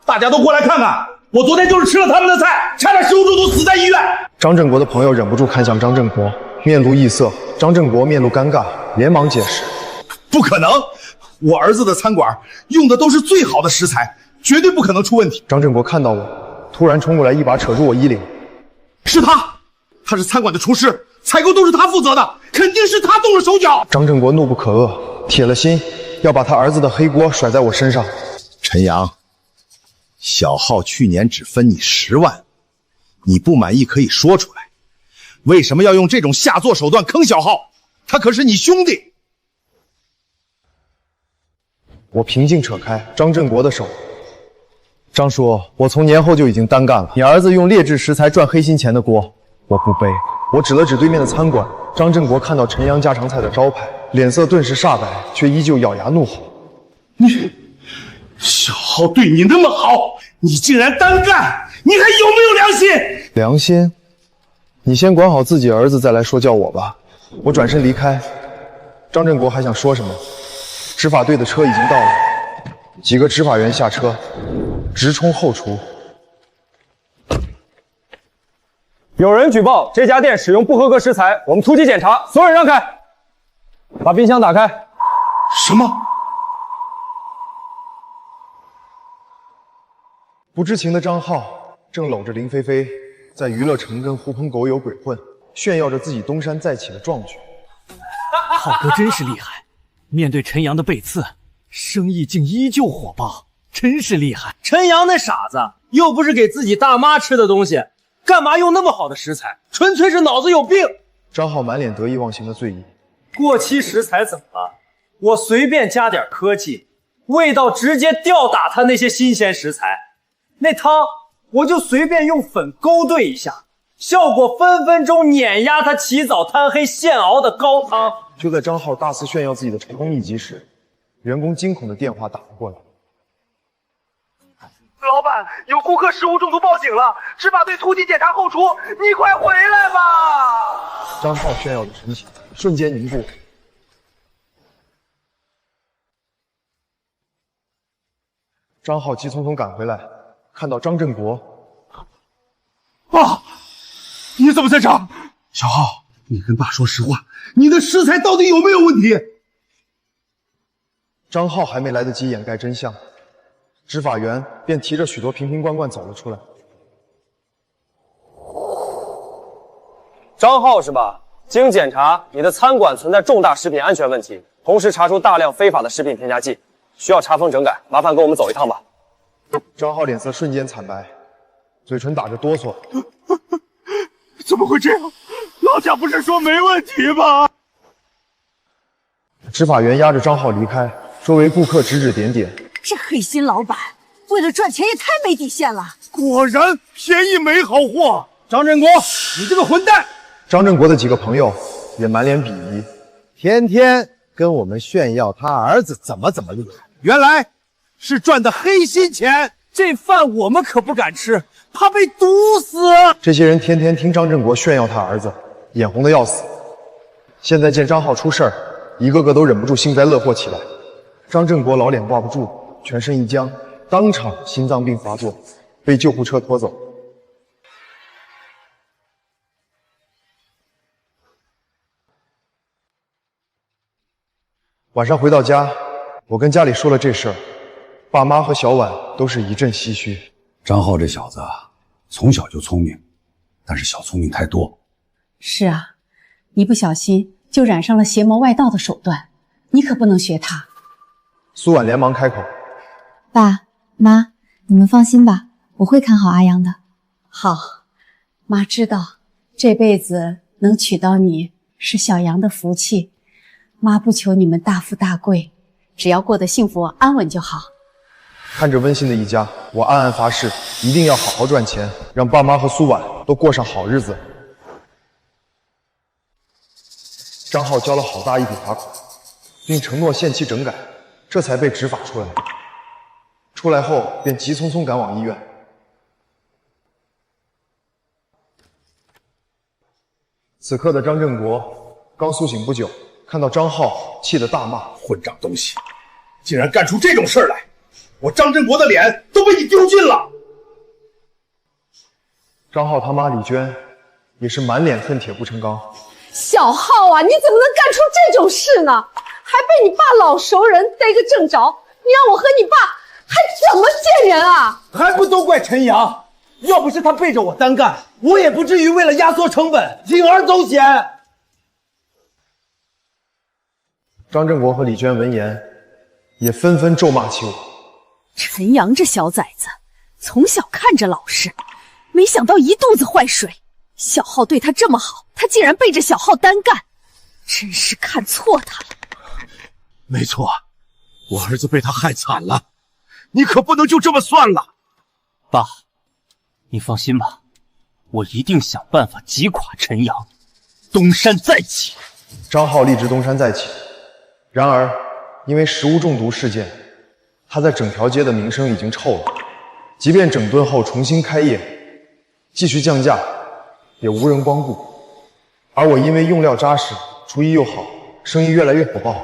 H: 大家都过来看看，我昨天就是吃了他们的菜，差点食物中毒死在医院。
B: 张振国的朋友忍不住看向张振国，面露异色。张振国面露尴尬，连忙解释：“
H: 不可能，我儿子的餐馆用的都是最好的食材，绝对不可能出问题。”
B: 张振国看到我，突然冲过来，一把扯住我衣领：“
H: 是他，他是餐馆的厨师，采购都是他负责的，肯定是他动了手脚。”
B: 张振国怒不可遏，铁了心要把他儿子的黑锅甩在我身上。
D: 陈阳，小浩去年只分你10万，你不满意可以说出来，为什么要用这种下作手段坑小浩？他可是你兄弟。
B: 我平静扯开张振国的手。张叔，我从年后就已经单干了，你儿子用劣质食材赚黑心钱的锅，我不背。我指了指对面的餐馆，张振国看到陈阳家常菜的招牌，脸色顿时煞白，却依旧咬牙怒吼：“
H: 你，小浩对你那么好，你竟然单干，你还有没有良心？”
B: 良心？你先管好自己儿子，再来说教我吧。我转身离开，张振国还想说什么，执法队的车已经到了，几个执法员下车，直冲后厨。
Q: 有人举报这家店使用不合格食材，我们突击检查，所有人让开，把冰箱打开。
H: 什么？
B: 不知情的张浩正搂着林菲菲在娱乐城跟狐朋狗友鬼混，炫耀着自己东山再起的壮举。
R: 浩哥真是厉害，面对陈阳的背刺，生意竟依旧火爆，真是厉害。
P: 陈阳那傻子又不是给自己大妈吃的东西，干嘛用那么好的食材？纯粹是脑子有病。
B: 张浩满脸得意忘形的醉意。
P: 过期食材怎么了？我随便加点科技，味道直接吊打他那些新鲜食材。那汤我就随便用粉勾兑一下，效果分分钟碾压他起早贪黑现熬的高汤。
B: 就在张浩大肆炫耀自己的成功秘籍时，员工惊恐的电话打了过来。
L: 老板，有顾客食物中毒报警了，执法队突击检查后厨，你快回来吧！
B: 张浩炫耀的神情瞬间凝固。张浩急匆匆赶回来，看到张振国。
H: 爸，你怎么在这？小浩，你跟爸说实话，你的食材到底有没有问题？
B: 张浩还没来得及掩盖真相，执法员便提着许多瓶瓶罐罐走了出来。
Q: 张浩是吧？经检查，你的餐馆存在重大食品安全问题，同时查出大量非法的食品添加剂，需要查封整改，麻烦跟我们走一趟吧。
B: 张浩脸色瞬间惨白，嘴唇打着哆嗦。
H: 怎么会这样？老贾不是说没问题吗？
B: 执法员押着张浩离开，周围顾客指指点点。
S: 这黑心老板为了赚钱也太没底线了。
H: 果然便宜没好货。张振国，你这个混蛋！
B: 张振国的几个朋友也满脸鄙夷，
H: 天天跟我们炫耀他儿子怎么厉害，原来是赚的黑心钱。
P: 这饭我们可不敢吃，怕被毒死。
B: 这些人天天听张振国炫耀他儿子，眼红的要死。现在见张浩出事儿，一个个都忍不住幸灾乐祸起来。张振国老脸挂不住，全身一僵，当场心脏病发作，被救护车拖走。晚上回到家，我跟家里说了这事儿，爸妈和小婉都是一阵唏嘘。
F: 张浩这小子从小就聪明，但是小聪明太多。
S: 是啊，一不小心就染上了邪魔外道的手段，你可不能学他。
B: 苏婉连忙开口：“
G: 爸妈，你们放心吧，我会看好阿阳的。”
S: 好，妈知道这辈子能娶到你是小杨的福气，妈不求你们大富大贵，只要过得幸福安稳就好。
B: 看着温馨的一家，我暗暗发誓，一定要好好赚钱，让爸妈和苏婉都过上好日子。张浩交了好大一笔罚款，并承诺限期整改，这才被执法出来。出来后便急匆匆赶往医院。此刻的张振国刚苏醒不久，看到张浩，气得大骂：“
D: 混账东西，竟然干出这种事来！我张振国的脸都被你丢尽了！”
B: 张浩他妈李娟也是满脸恨铁不成钢。
K: 小浩啊，你怎么能干出这种事呢？还被你爸老熟人逮个正着，你让我和你爸还怎么见人啊？
P: 还不都怪陈阳，要不是他背着我单干，我也不至于为了压缩成本铤而走险。
B: 张振国和李娟闻言也纷纷咒骂起我。
K: 陈阳这小崽子从小看着老实，没想到一肚子坏水。小浩对他这么好，他竟然背着小浩单干，真是看错他了。
H: 没错，我儿子被他害惨了，你可不能就这么算了。
C: 爸，你放心吧，我一定想办法击垮陈阳，东山再起。
B: 张浩立志东山再起，然而因为食物中毒事件，他在整条街的名声已经臭了。即便整顿后重新开业，继续降价，也无人光顾。而我因为用料扎实，厨艺又好，生意越来越火爆。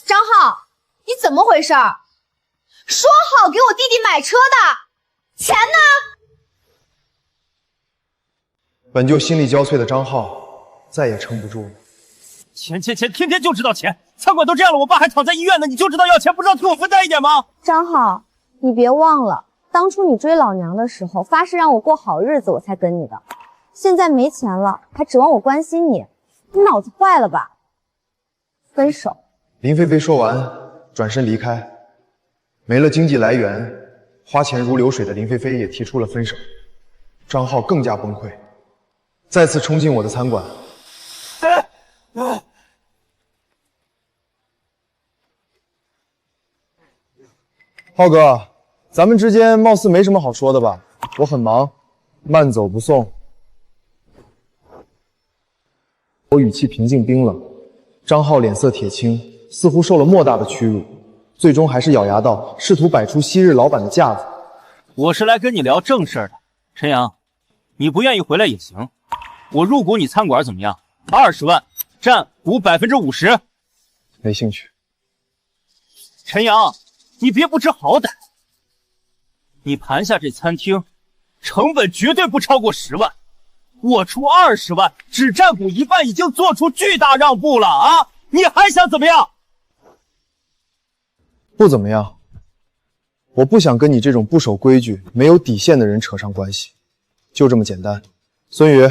A: 张浩，你怎么回事？说好给我弟弟买车的，钱呢？
B: 本就心力交瘁的张浩再也撑不住了。
C: 钱，天天就知道钱，餐馆都这样了，我爸还躺在医院呢，你就知道要钱，不知道替我分担一点吗？
A: 张浩，你别忘了，当初你追老娘的时候，发誓让我过好日子，我才跟你的。现在没钱了，还指望我关心你，你脑子坏了吧？分手。
B: 林菲菲说完，转身离开。没了经济来源，花钱如流水的林菲菲也提出了分手。张浩更加崩溃，再次冲进我的餐馆。浩哥，咱们之间貌似没什么好说的吧？我很忙，慢走不送。我语气平静冰冷，张浩脸色铁青，似乎受了莫大的屈辱，最终还是咬牙道，试图摆出昔日老板的架子。
C: 我是来跟你聊正事的，陈阳，你不愿意回来也行，我入股你餐馆怎么样？20万，占股50%。
B: 没兴趣。
C: 陈阳，你别不知好歹，你盘下这餐厅，成本绝对不超过10万，我出20万，只占股1半，已经做出巨大让步了啊！你还想怎么样？
B: 不怎么样。我不想跟你这种不守规矩、没有底线的人扯上关系，就这么简单。孙宇、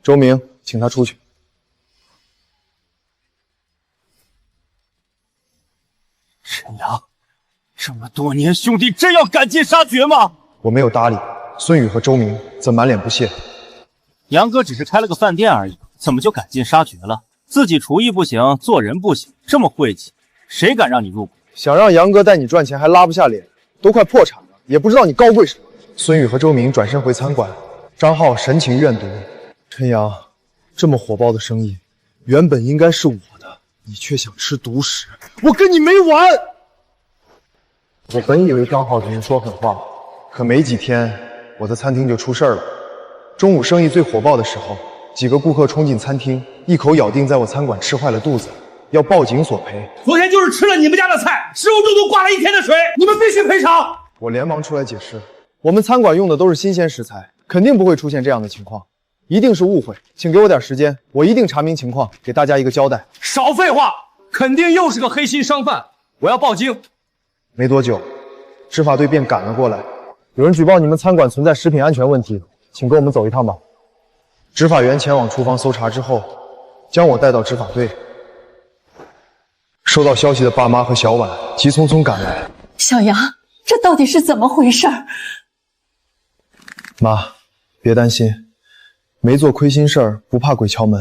B: 周明，请他出去。
C: 陈阳，这么多年，兄弟真要赶尽杀绝吗？
B: 我没有搭理。孙宇和周明则满脸不屑。
C: 杨哥只是开了个饭店而已，怎么就赶尽杀绝了？自己厨艺不行，做人不行，这么晦气，谁敢让你入股？
B: 想让杨哥带你赚钱还拉不下脸，都快破产了，也不知道你高贵什么。孙宇和周明转身回餐馆，张浩神情怨毒。陈阳，这么火爆的生意，原本应该是我的，你却想吃独食，我跟你没完！我本以为张浩只是说狠话，可没几天，我的餐厅就出事儿了。中午生意最火爆的时候，几个顾客冲进餐厅，一口咬定在我餐馆吃坏了肚子，要报警索赔。
I: 昨天就是吃了你们家的菜，食物中毒挂了1天的水，你们必须赔偿。
B: 我连忙出来解释，我们餐馆用的都是新鲜食材，肯定不会出现这样的情况，一定是误会，请给我点时间，我一定查明情况，给大家一个交代。
P: 少废话，肯定又是个黑心商贩，我要报警。
B: 没多久，执法队便赶了过来，有人举报你们餐馆存在食品安全问题，请跟我们走一趟吧。执法员前往厨房搜查之后，将我带到执法队。收到消息的爸妈和小婉急匆匆赶来。
S: 小杨，这到底是怎么回事？
B: 妈，别担心，没做亏心事儿，不怕鬼敲门。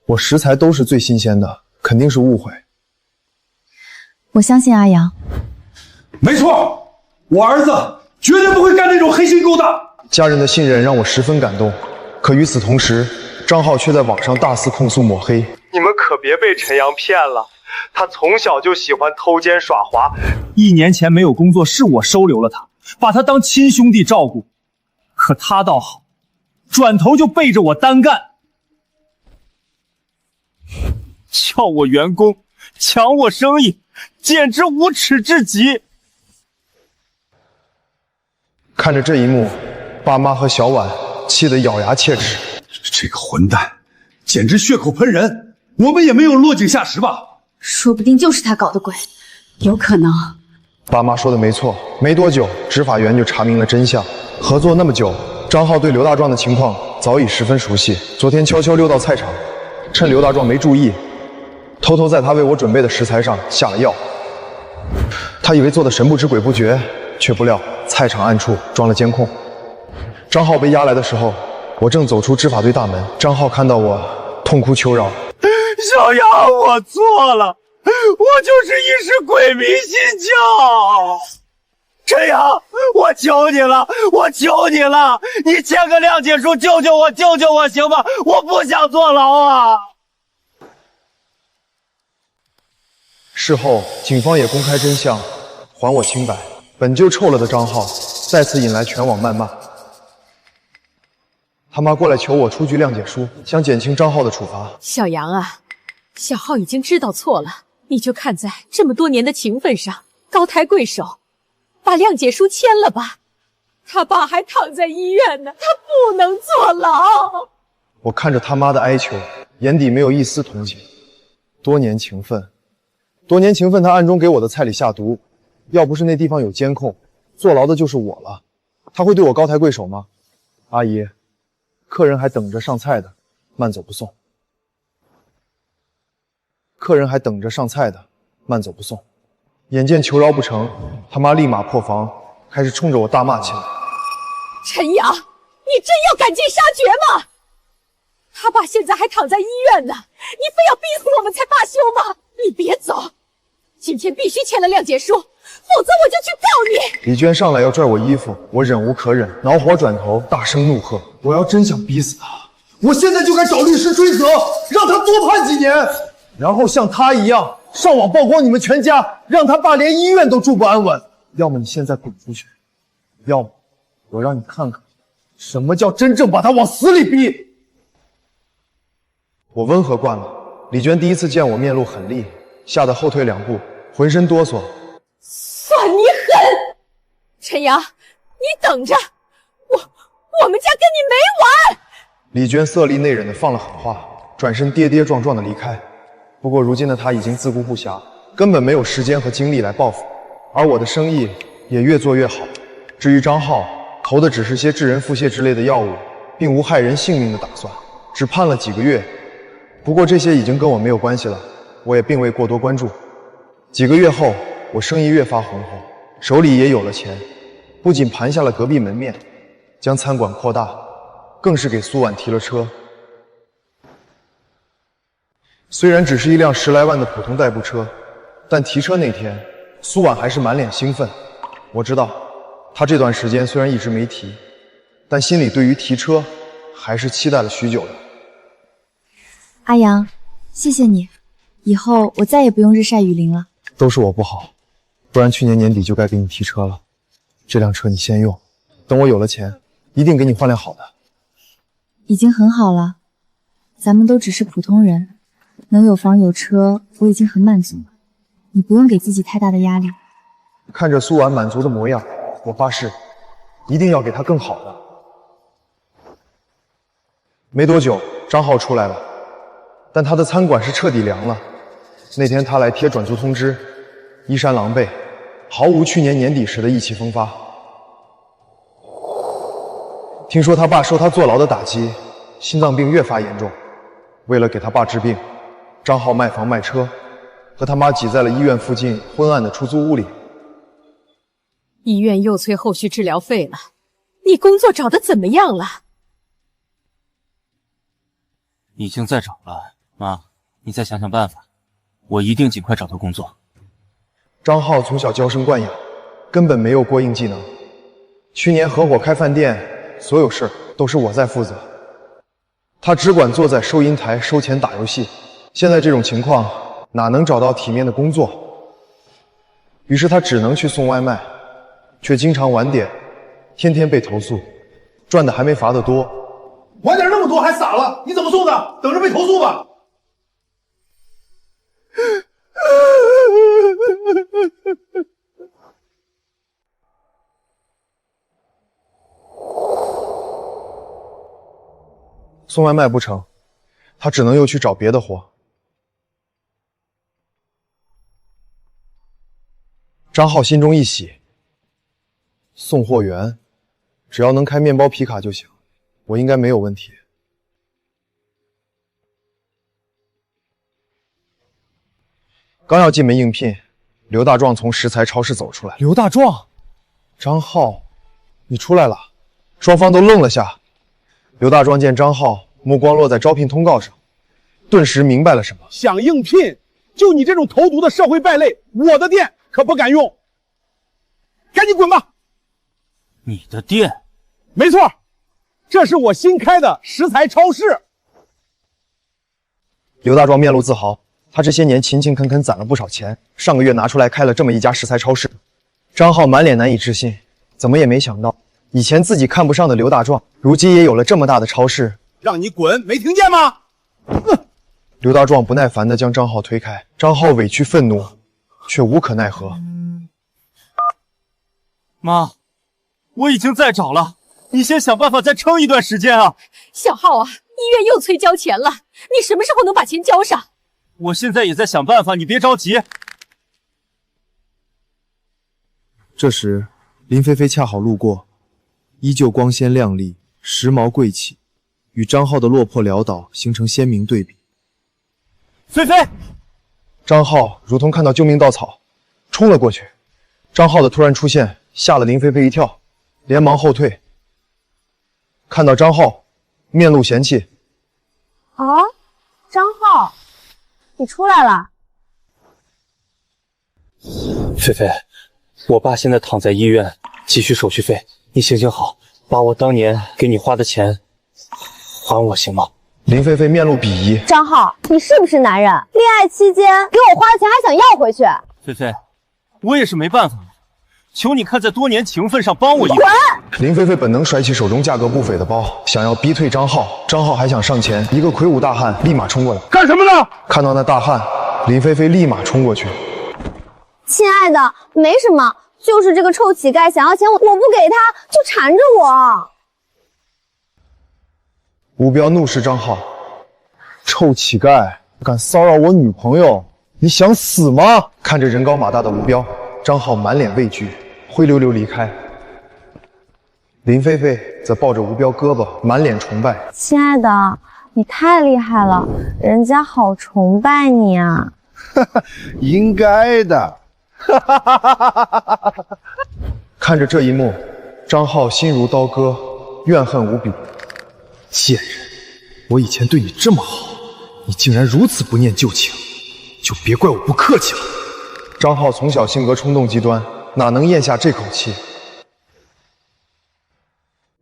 B: 我食材都是最新鲜的，肯定是误会。
G: 我相信阿阳。
F: 没错，我儿子绝对不会干那种黑心勾当。
B: 家人的信任让我十分感动，可与此同时，张浩却在网上大肆控诉抹黑。
L: 你们可别被陈阳骗了，他从小就喜欢偷奸耍滑。
P: 1年前没有工作，是我收留了他，把他当亲兄弟照顾。可他倒好，转头就背着我单干，
C: 撬我员工，抢我生意，简直无耻至极。
B: 看着这一幕，爸妈和小婉气得咬牙切齿。
F: 这个混蛋，简直血口喷人！我们也没有落井下石吧？
E: 说不定就是他搞的鬼，
S: 有可能。
B: 爸妈说的没错，没多久，执法员就查明了真相。合作那么久，张浩对刘大壮的情况早已十分熟悉。昨天悄悄溜到菜场，趁刘大壮没注意，偷偷在他为我准备的食材上下了药。他以为做的神不知鬼不觉，却不料菜场暗处装了监控。张浩被押来的时候，我正走出执法队大门。张浩看到我，痛哭求饶：“
C: 小杨，我错了，我就是一时鬼迷心窍。陈阳，我求你了，我求你了，你签个谅解书，救救我，救救我，行吗？我不想坐牢啊！”
B: 事后，警方也公开真相，还我清白。本就臭了的张浩，再次引来全网谩骂。他妈过来求我出具谅解书，想减轻张浩的处罚。
K: 小杨啊，小浩已经知道错了，你就看在这么多年的情分上，高抬贵手，把谅解书签了吧。他爸还躺在医院呢，他不能坐牢。
B: 我看着他妈的哀求，眼底没有一丝同情。多年情分，他暗中给我的菜里下毒，要不是那地方有监控，坐牢的就是我了。他会对我高抬贵手吗？阿姨，客人还等着上菜的，慢走不送。眼见求饶不成，他妈立马破防，开始冲着我大骂起来。
K: 陈阳，你真要赶尽杀绝吗？他爸现在还躺在医院呢，你非要逼死我们才罢休吗？你别走，今天必须签了谅解书，否则我就去告你。
B: 李娟上来要拽我衣服，我忍无可忍，恼火转头，大声怒喝：“我要真想逼死他，我现在就该找律师追责，让他多判几年，然后像他一样上网曝光你们全家，让他爸连医院都住不安稳。要么你现在滚出去，要么我让你看看什么叫真正把他往死里逼。”我温和惯了，李娟第一次见我面露狠戾，吓得后退2步，浑身哆嗦。
K: 算你狠，陈阳，你等着，我们家跟你没完。
B: 李娟色厉内荏的放了狠话，转身跌跌撞撞的离开。不过如今的她已经自顾不暇，根本没有时间和精力来报复，而我的生意也越做越好。至于张浩，投的只是些致人腹泻之类的药物，并无害人性命的打算，只判了几个月。不过这些已经跟我没有关系了，我也并未过多关注。几个月后，我生意越发红火，手里也有了钱，不仅盘下了隔壁门面，将餐馆扩大，更是给苏婉提了车。虽然只是一辆10来万的普通代步车，但提车那天，苏婉还是满脸兴奋。我知道，她这段时间虽然一直没提，但心里对于提车还是期待了许久的。
G: 阿阳，谢谢你，以后我再也不用日晒雨淋了。
B: 都是我不好，不然去年年底就该给你提车了。这辆车你先用，等我有了钱，一定给你换辆好的。
G: 已经很好了，咱们都只是普通人，能有房有车，我已经很满足了。你不用给自己太大的压力。
B: 看着苏婉满足的模样，我发誓，一定要给她更好的。没多久，张浩出来了，但他的餐馆是彻底凉了。那天他来贴转租通知，衣衫狼狈，毫无去年年底时的意气风发。听说他爸受他坐牢的打击，心脏病越发严重。为了给他爸治病，张浩卖房卖车，和他妈挤在了医院附近昏暗的出租屋里。
K: 医院又催后续治疗费了，你工作找的怎么样了？
C: 已经在找了，妈，你再想想办法，我一定尽快找到工作。
B: 张浩从小娇生惯养，根本没有过硬技能。去年合伙开饭店，所有事都是我在负责，他只管坐在收银台收钱打游戏。现在这种情况，哪能找到体面的工作？于是他只能去送外卖，却经常晚点，天天被投诉，赚的还没罚的多。
D: 晚点那么多还撒了，你怎么送的？等着被投诉吧。
B: 送外卖不成，他只能又去找别的活。张浩心中一喜，送货员只要能开面包皮卡就行，我应该没有问题。刚要进门应聘，刘大壮从食材超市走出来。
H: 刘大壮，
B: 张浩，你出来了！双方都愣了下。刘大壮见张浩目光落在招聘通告上，顿时明白了什么。
H: 想应聘，就你这种投毒的社会败类，我的店可不敢用。赶紧滚吧！
C: 你的店？
H: 没错，这是我新开的食材超市。
B: 刘大壮面露自豪，他这些年勤勤恳恳攒了不少钱，上个月拿出来开了这么一家食材超市。张浩满脸难以置信，怎么也没想到，以前自己看不上的刘大壮，如今也有了这么大的超市。
D: 让你滚，没听见吗？
B: 刘大壮不耐烦地将张浩推开，张浩委屈愤怒，却无可奈何。
C: 妈，我已经在找了，你先想办法再撑一段时间啊！
K: 小浩啊，医院又催交钱了，你什么时候能把钱交上？
C: 我现在也在想办法，你别着急。
B: 这时，林菲菲恰好路过，依旧光鲜亮丽，时髦贵气，与张浩的落魄潦倒形成鲜明对比。
C: 菲菲，
B: 张浩如同看到救命稻草，冲了过去。张浩的突然出现吓了林菲菲一跳，连忙后退。看到张浩，面露嫌弃：“
A: 啊，张浩，你出来了。”
C: 菲菲，我爸现在躺在医院，急需手续费，你行行好，把我当年给你花的钱还我行吗？
B: 林菲菲面露鄙夷：“
A: 张浩，你是不是男人？恋爱期间给我花的钱还想要回去？”
C: 菲菲，我也是没办法了，求你看在多年情分上帮我一把。
A: 滚！
B: 林菲菲本能甩起手中价格不菲的包，想要逼退张浩。张浩还想上前，一个魁梧大汉立马冲过来。
H: 干什么呢？
B: 看到那大汉，林菲菲立马冲过去。
A: 亲爱的，没什么，就是这个臭乞丐想要钱，我不给他，就缠着我。
B: 吴彪怒视张浩：“臭乞丐，敢骚扰我女朋友，你想死吗？”看着人高马大的吴彪，张浩满脸畏惧，灰溜溜离开。林菲菲则抱着吴彪胳膊，满脸崇拜：“
A: 亲爱的，你太厉害了，人家好崇拜你啊！”
D: 应该的。
B: 看着这一幕，张浩心如刀割，怨恨无比。贱人，我以前对你这么好，你竟然如此不念旧情，就别怪我不客气了。张浩从小性格冲动极端，哪能咽下这口气？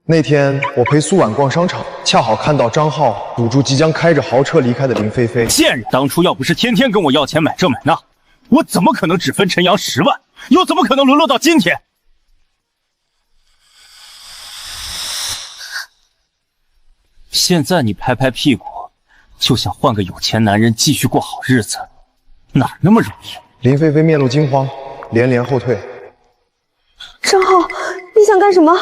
B: 那天我陪苏婉逛商场，恰好看到张浩堵住即将开着豪车离开的林菲菲。
C: 贱人！当初要不是天天跟我要钱买这买那，我怎么可能只分陈阳10万？又怎么可能沦落到今天？现在你拍拍屁股，就想换个有钱男人继续过好日子，哪那么容易？
B: 林菲菲面露惊慌，连连后退。
A: 张浩，你想干什么？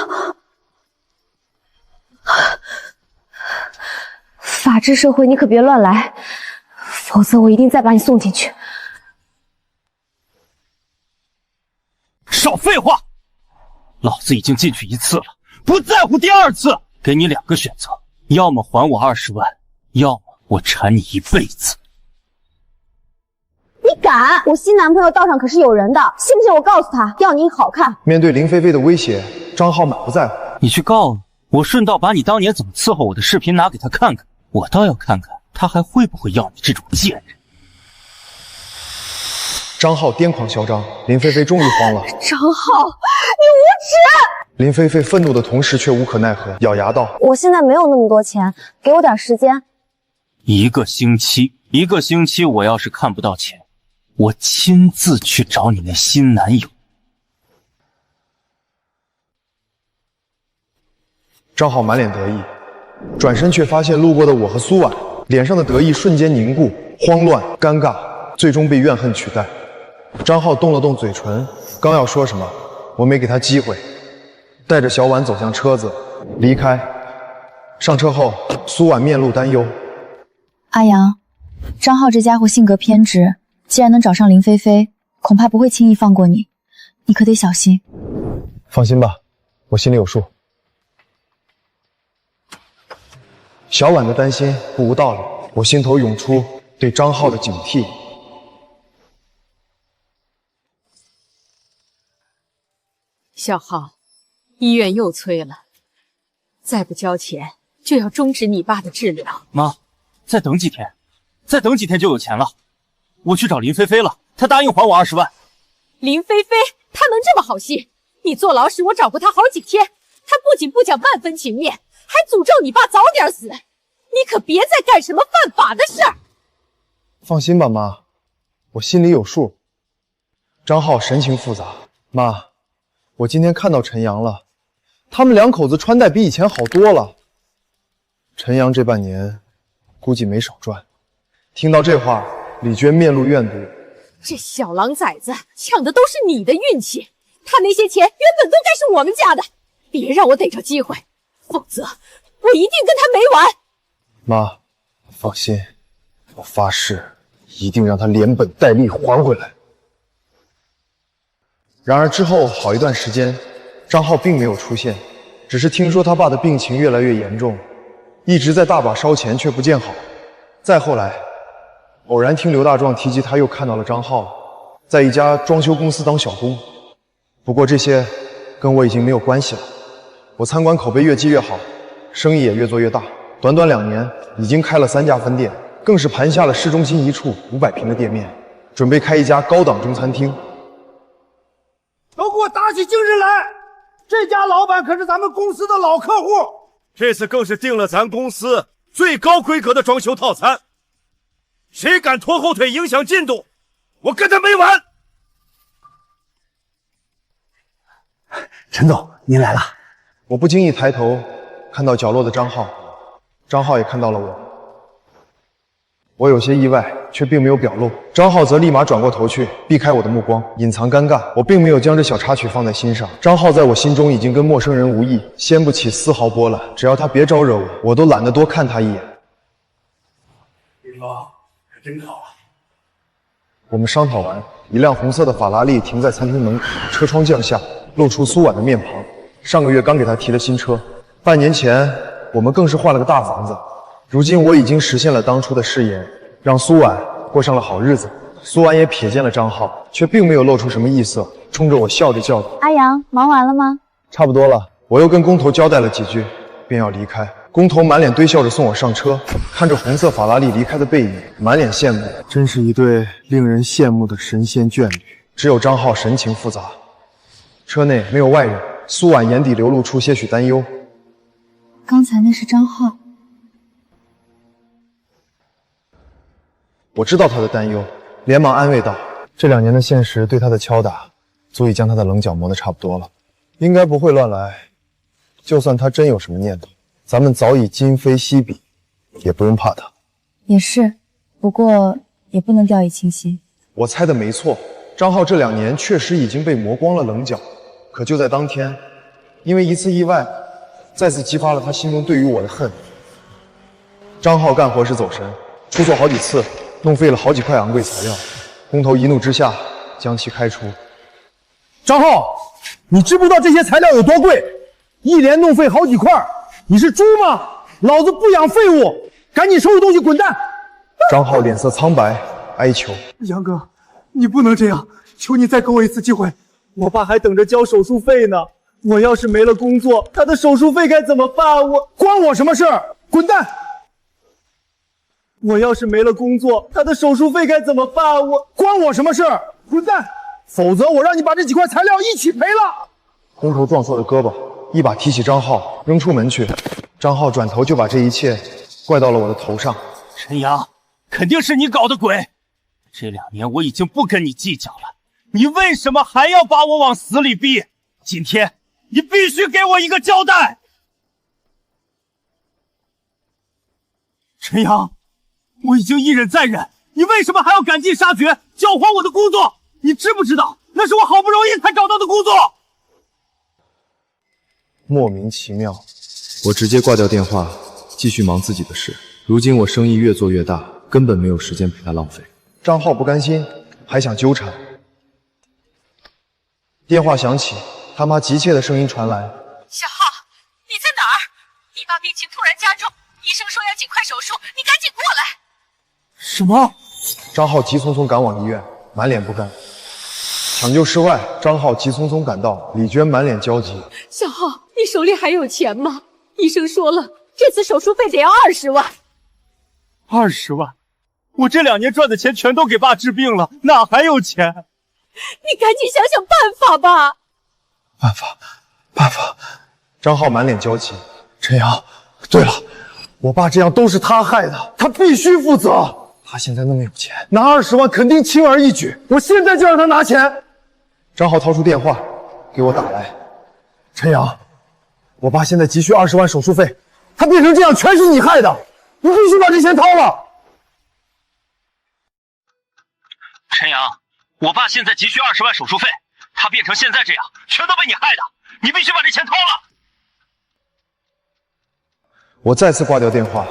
A: 法治社会，你可别乱来，否则我一定再把你送进去。
C: 少废话！老子已经进去1次了，不在乎第2次。给你2个选择，要么还我20万，要么我缠你一辈子。
A: 你敢？我新男朋友道上可是有人的，信不信我告诉他，要你好看？
B: 面对林菲菲的威胁，张浩满不在乎。
C: 你去告了，我顺道把你当年怎么伺候我的视频拿给他看看，我倒要看看他还会不会要你这种贱人。
B: 张浩癫狂嚣张，林菲菲终于慌了。
A: 张浩，你无耻！
B: 林菲菲愤怒的同时却无可奈何，咬牙道：“
A: 我现在没有那么多钱，给我点时间。
C: 一个星期，我要是看不到钱，我亲自去找你那新男友。”
B: 张浩满脸得意，转身却发现路过的我和苏婉，脸上的得意瞬间凝固，慌乱、尴尬，最终被怨恨取代。张浩动了动嘴唇，刚要说什么，我没给他机会，带着小婉走向车子，离开。上车后，苏婉面露担忧：“
G: 阿阳，张浩这家伙性格偏执，既然能找上林菲菲，恐怕不会轻易放过你，你可得小心。”
B: 放心吧，我心里有数。小婉的担心不无道理，我心头涌出对张浩的警惕。
K: 小浩，医院又催了，再不交钱就要终止你爸的治疗。
C: 妈，再等几天，再等几天就有钱了。我去找林菲菲了，她答应还我20万。
K: 林菲菲，她能这么好心？你坐牢时我找过她好几天，她不仅不讲半分情面，还诅咒你爸早点死。你可别再干什么犯法的事儿。
B: 放心吧，妈，我心里有数。张浩神情复杂，妈，我今天看到陈阳了，他们2口子穿戴比以前好多了。陈阳这半年估计没少赚。听到这话，李娟面露怨毒。
K: 这小狼崽子抢的都是你的运气，他那些钱原本都该是我们家的，别让我逮着机会，否则我一定跟他没完。
B: 妈，放心，我发誓一定让他连本带利还回来。然而之后好一段时间，张浩并没有出现，只是听说他爸的病情越来越严重，一直在大把烧钱却不见好。再后来，偶然听刘大壮提及他又看到了张浩，在一家装修公司当小工。不过这些跟我已经没有关系了，我餐馆口碑越积越好，生意也越做越大。短短2年，已经开了3家分店，更是盘下了市中心一处500平的店面，准备开一家高档中餐厅。
L: 都给我打起精神来！这家老板可是咱们公司的老客户，
H: 这次更是订了咱公司最高规格的装修套餐。谁敢拖后腿影响进度，我跟他没完！
N: 陈总，您来了。
B: 我不经意抬头，看到角落的张浩，张浩也看到了我。我有些意外，却并没有表露。张浩则立马转过头去，避开我的目光，隐藏尴尬。我并没有将这小插曲放在心上。张浩在我心中已经跟陌生人无异，掀不起丝毫波澜。只要他别招惹我，我都懒得多看他一眼。
F: 林峰，可真好啊！
B: 我们商讨完，一辆红色的法拉利停在餐厅门口，车窗降下，露出苏婉的面庞。上个月刚给她提了新车，半年前我们更是换了个大房子。如今我已经实现了当初的誓言，让苏婉过上了好日子。苏婉也瞥见了张浩，却并没有露出什么异色，冲着我笑着叫道：“
G: 阿阳，忙完了吗？”
B: 差不多了。我又跟工头交代了几句，便要离开。工头满脸堆笑着送我上车，看着红色法拉利离开的背影，满脸羡慕。真是一对令人羡慕的神仙眷侣。只有张浩神情复杂，车内没有外人，苏婉眼底流露出些许担忧。
G: 刚才那是张浩。
B: 我知道他的担忧，连忙安慰道：“这2年的现实对他的敲打，足以将他的棱角磨得差不多了，应该不会乱来。就算他真有什么念头，咱们早已今非昔比，也不用怕他。”
G: 也是，不过也不能掉以轻心。
B: 我猜的没错，张浩这2年确实已经被磨光了棱角，可就在当天，因为一次意外，再次激发了他心中对于我的恨。张浩干活时走神，出错好几次，弄废了好几块昂贵材料，工头一怒之下将其开除。
H: 张浩，你知不知道这些材料有多贵？一连弄废好几块，你是猪吗？老子不养废物，赶紧收拾东西滚蛋！
B: 张浩脸色苍白，哀求：“
P: 杨哥，你不能这样，求你再给我一次机会。我爸还等着交手术费呢，我要是没了工作，他的手术费该怎么办？
H: 关我什么事儿？滚蛋！
P: 我要是没了工作，他的手术费该怎么办？
H: 关我什么事儿？滚蛋！否则我让你把这几块材料一起赔了！”
B: 工头撞错了胳膊，一把提起张浩扔出门去。张浩转头就把这一切怪到了我的头上。
C: 陈阳，肯定是你搞的鬼！这2年我已经不跟你计较了，你为什么还要把我往死里逼？今天你必须给我一个交代！陈阳，我已经一忍再忍，你为什么还要赶尽杀绝，搅黄我的工作？你知不知道，那是我好不容易才找到的工作？
B: 莫名其妙，我直接挂掉电话，继续忙自己的事。如今我生意越做越大，根本没有时间陪他浪费。张浩不甘心，还想纠缠。电话响起，他妈急切的声音传来：“
K: 小浩，你在哪儿？你爸病情突然加重，医生说要尽快手术，你赶紧过来！”
C: 什么？
B: 张浩急匆匆赶往医院，满脸不甘。抢救室外，张浩急匆匆赶到，李娟满脸焦急：“
K: 小浩，你手里还有钱吗？医生说了，这次手术费得要20万。
C: 20万？我这2年赚的钱全都给爸治病了，哪还有钱？
K: 你赶紧想想办法吧！”
B: 办法！张浩满脸焦急。
H: 陈阳，对了，我爸这样都是他害的，他必须负责。他现在那么有钱，拿20万肯定轻而易举。我现在就让他拿钱。
B: 张浩掏出电话给我打来：“
H: 陈阳，我爸现在急需20万手术费，他变成这样全是你害的，你必须把这钱掏了。”
C: 陈阳，我爸现在急需20万手术费，他变成现在这样，全都被你害的，你必须把这钱掏了。
B: 我再次挂掉电话。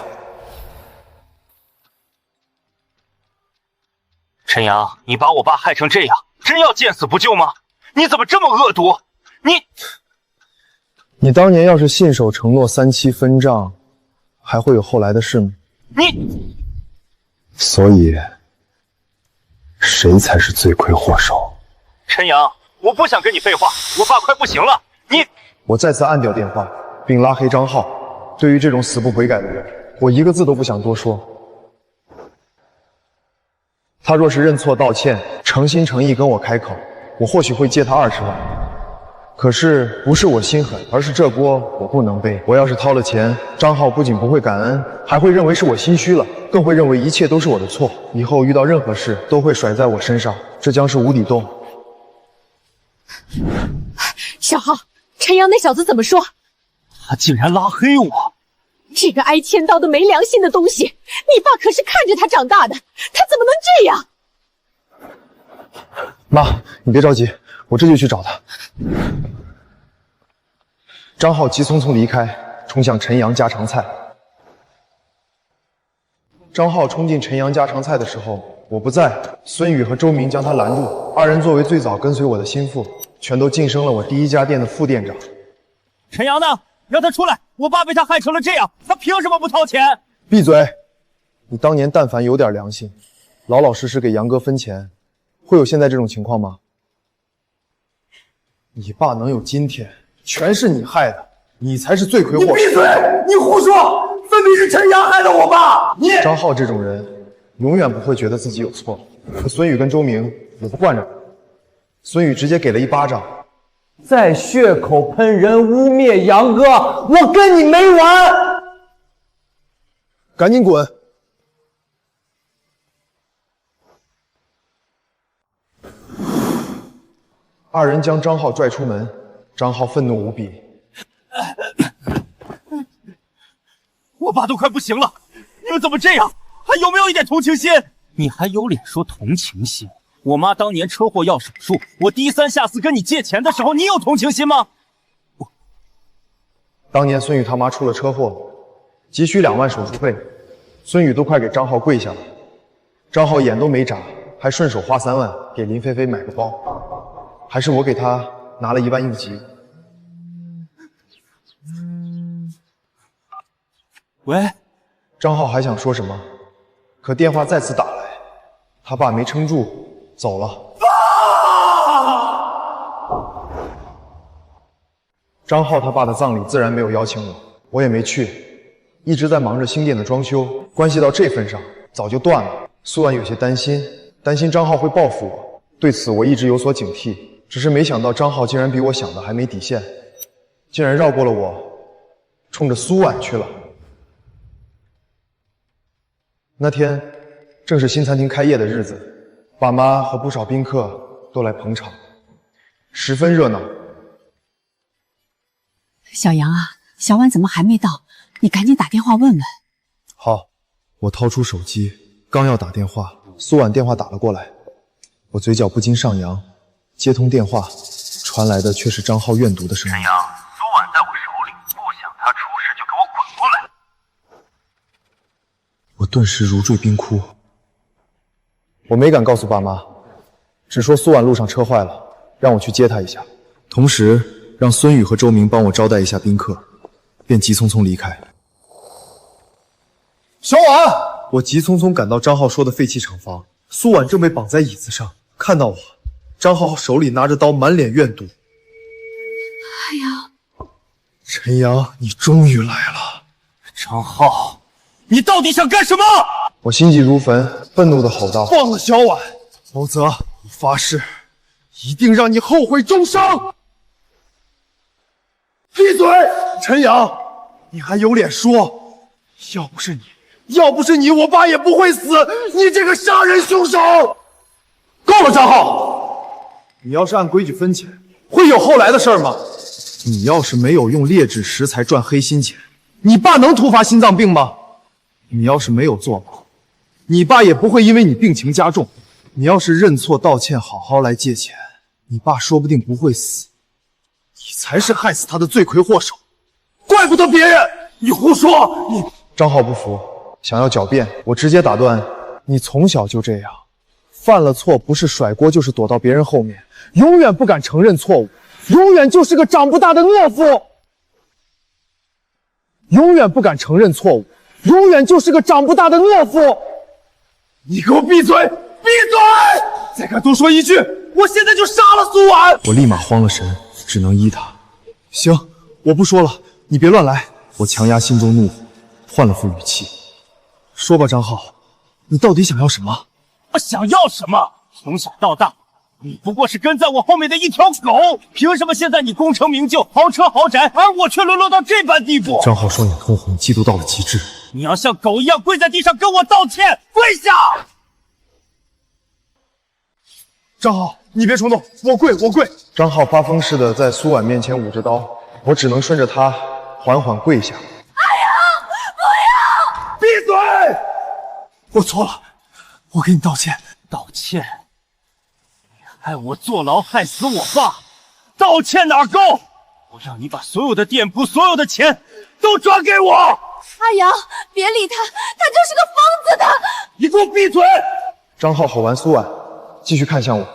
C: 陈阳，你把我爸害成这样，真要见死不救吗？你怎么这么恶毒？
B: 你当年要是信守承诺3期分账，还会有后来的事吗？所以，谁才是罪魁祸首？
C: 陈阳，我不想跟你废话，我爸快不行了，
B: 我再次按掉电话，并拉黑张浩。对于这种死不悔改的人，我一个字都不想多说。他若是认错道歉，诚心诚意跟我开口，我或许会借他20万。可是不是我心狠，而是这锅我不能背。我要是掏了钱，张浩不仅不会感恩，还会认为是我心虚了，更会认为一切都是我的错。以后遇到任何事都会甩在我身上，这将是无底洞。
K: 小浩，陈阳那小子怎么说？
C: 他竟然拉黑我！
K: 这个挨千刀的没良心的东西，你爸可是看着他长大的，他怎么能这样？
B: 妈，你别着急，我这就去找他。张浩急匆匆离开，冲向陈阳家常菜。张浩冲进陈阳家常菜的时候，我不在，孙宇和周明将他拦住。二人作为最早跟随我的心腹，全都晋升了我第1家店的副店长。
C: 陈阳呢？让他出来！我爸被他害成了这样，他凭什么不掏钱？
B: 闭嘴！你当年但凡有点良心，老老实实给杨哥分钱，会有现在这种情况吗？你爸能有今天，全是你害的，你才是罪魁祸首。
H: 你闭嘴！
I: 你胡说！分明是陈阳害的我爸！你
B: 张浩这种人，永远不会觉得自己有错。可孙宇跟周明也不惯着他，孙宇直接给了一巴掌。
I: 在血口喷人，污蔑杨哥，我跟你没完！
B: 赶紧滚！二人将张浩拽出门，张浩愤怒无比。
C: 我爸都快不行了，你们怎么这样？还有没有一点同情心？你还有脸说同情心？我妈当年车祸要手术，我低三下四跟你借钱的时候，你有同情心吗？
B: 当年孙宇他妈出了车祸，急需2万手术费，孙宇都快给张浩跪下了，张浩眼都没眨，还顺手花3万给林菲菲买个包，还是我给他拿了1万应急。
C: 喂，
B: 张浩还想说什么，可电话再次打来，他爸没撑住走了。张浩他爸的葬礼自然没有邀请我，我也没去，一直在忙着新店的装修，关系到这份上，早就断了。苏婉有些担心张浩会报复我，对此我一直有所警惕，只是没想到张浩竟然比我想的还没底线，竟然绕过了我，冲着苏婉去了。那天正是新餐厅开业的日子，爸妈和不少宾客都来捧场，十分热闹。
S: 小杨啊，小婉怎么还没到？你赶紧打电话问问。
B: 好，我掏出手机，刚要打电话，苏婉电话打了过来，我嘴角不禁上扬，接通电话，传来的却是张浩怨毒的声音。
L: 陈阳，苏婉在我手里，不想她出事就给我滚过来！
B: 我顿时如坠冰窟。我没敢告诉爸妈，只说苏婉路上车坏了，让我去接她一下，同时让孙宇和周明帮我招待一下宾客，便急匆匆离开。小婉，我急匆匆赶到张浩说的废弃厂房，苏婉正被绑在椅子上，看到我，张浩手里拿着刀，满脸怨毒。
S: 哎呀，
B: 陈阳，你终于来了！
C: 张浩，你到底想干什么？
B: 我心急如焚，愤怒地吼道：“
H: 放了小婉，否则我发誓，一定让你后悔终生！”闭嘴！陈阳，你还有脸说？要不是你，我爸也不会死！你这个杀人凶手！够了，张浩！你要是按规矩分钱，会有后来的事儿吗？
B: 你要是没有用劣质食材赚黑心钱，你爸能突发心脏病吗？你要是没有坐牢，你爸也不会因为你病情加重。你要是认错道歉，好好来借钱，你爸说不定不会死。
H: 你才是害死他的罪魁祸首，怪不得别人！你胡说！你
B: 张浩不服，想要狡辩，我直接打断：你从小就这样，犯了错不是甩锅就是躲到别人后面，永远不敢承认错误，永远就是个长不大的懦夫。永远不敢承认错误，永远就是个长不大的懦夫。
H: 你给我闭嘴！闭嘴！再敢多说一句，我现在就杀了苏婉！
B: 我立马慌了神，只能依他。行，我不说了，你别乱来。我强压心中怒火，换了副语气。说吧，张浩，你到底想要什么？
C: 我想要什么？从小到大，你不过是跟在我后面的一条狗，凭什么现在你功成名就，豪车豪宅，而我却沦落到这般地步？
B: 张浩双眼通红，嫉妒到了极致。
C: 你要像狗一样跪在地上跟我道歉，跪下！
B: 张浩，你别冲动，我跪！张浩发疯似的在苏婉面前舞着刀，我只能顺着他缓缓跪下。
K: 哎呀，不要！
H: 闭嘴！我错了，我给你道歉。
C: 道歉？你害我坐牢，害死我爸，道歉哪够？我让你把所有的店铺、所有的钱都转给我！
K: 阿阳，别理他，他就是个疯子的！
H: 你给我闭嘴！
B: 张浩吼完苏婉，继续看向我。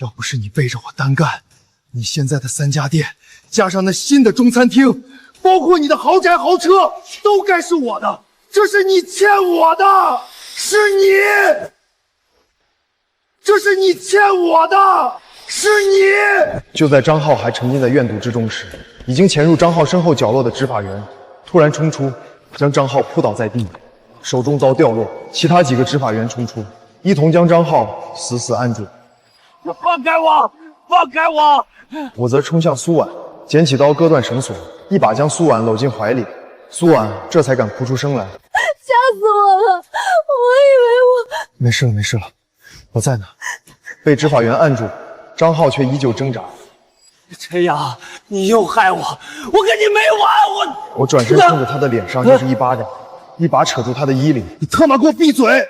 H: 要不是你背着我单干，你现在的3家店，加上那新的中餐厅，包括你的豪宅豪车，都该是我的。这是你欠我的，是你！这是你欠我的，是你！
B: 就在张浩还沉浸在怨毒之中时，已经潜入张浩身后角落的执法员突然冲出，将张浩扑倒在地，手中刀掉落，其他几个执法员冲出，一同将张浩死死按住。
L: 放开我！放开我！
B: 我则冲向苏婉，捡起刀割断绳索，一把将苏婉搂进怀里。苏婉这才敢哭出声来。
A: 吓死我了！我以为我……
B: 没事了，没事了，我在呢。被执法员按住，张浩却依旧挣扎。
R: 陈阳，你又害我，我跟你没完！
B: 我转身冲着他的脸上就是一巴掌，一把扯住他的衣领。你他妈给我闭嘴！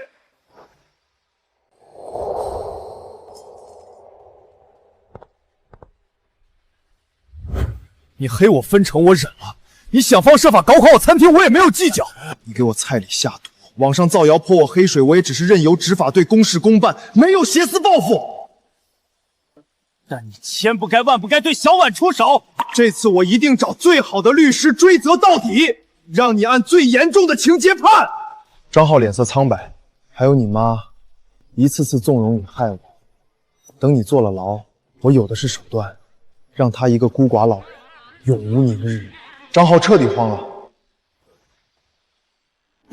H: 你黑我分成我忍了，你想方设法搞垮我餐厅，我也没有计较。
B: 你给我菜里下毒，网上造谣泼我黑水，我也只是任由执法队公事公办，没有挟私报复。
R: 但你千不该万不该对小婉出手。
B: 这次我一定找最好的律师追责到底，让你按最严重的情节判。张浩脸色苍白，还有你妈，一次次纵容你害我。等你坐了牢，我有的是手段，让他一个孤寡老人永无宁日。张浩彻底慌了。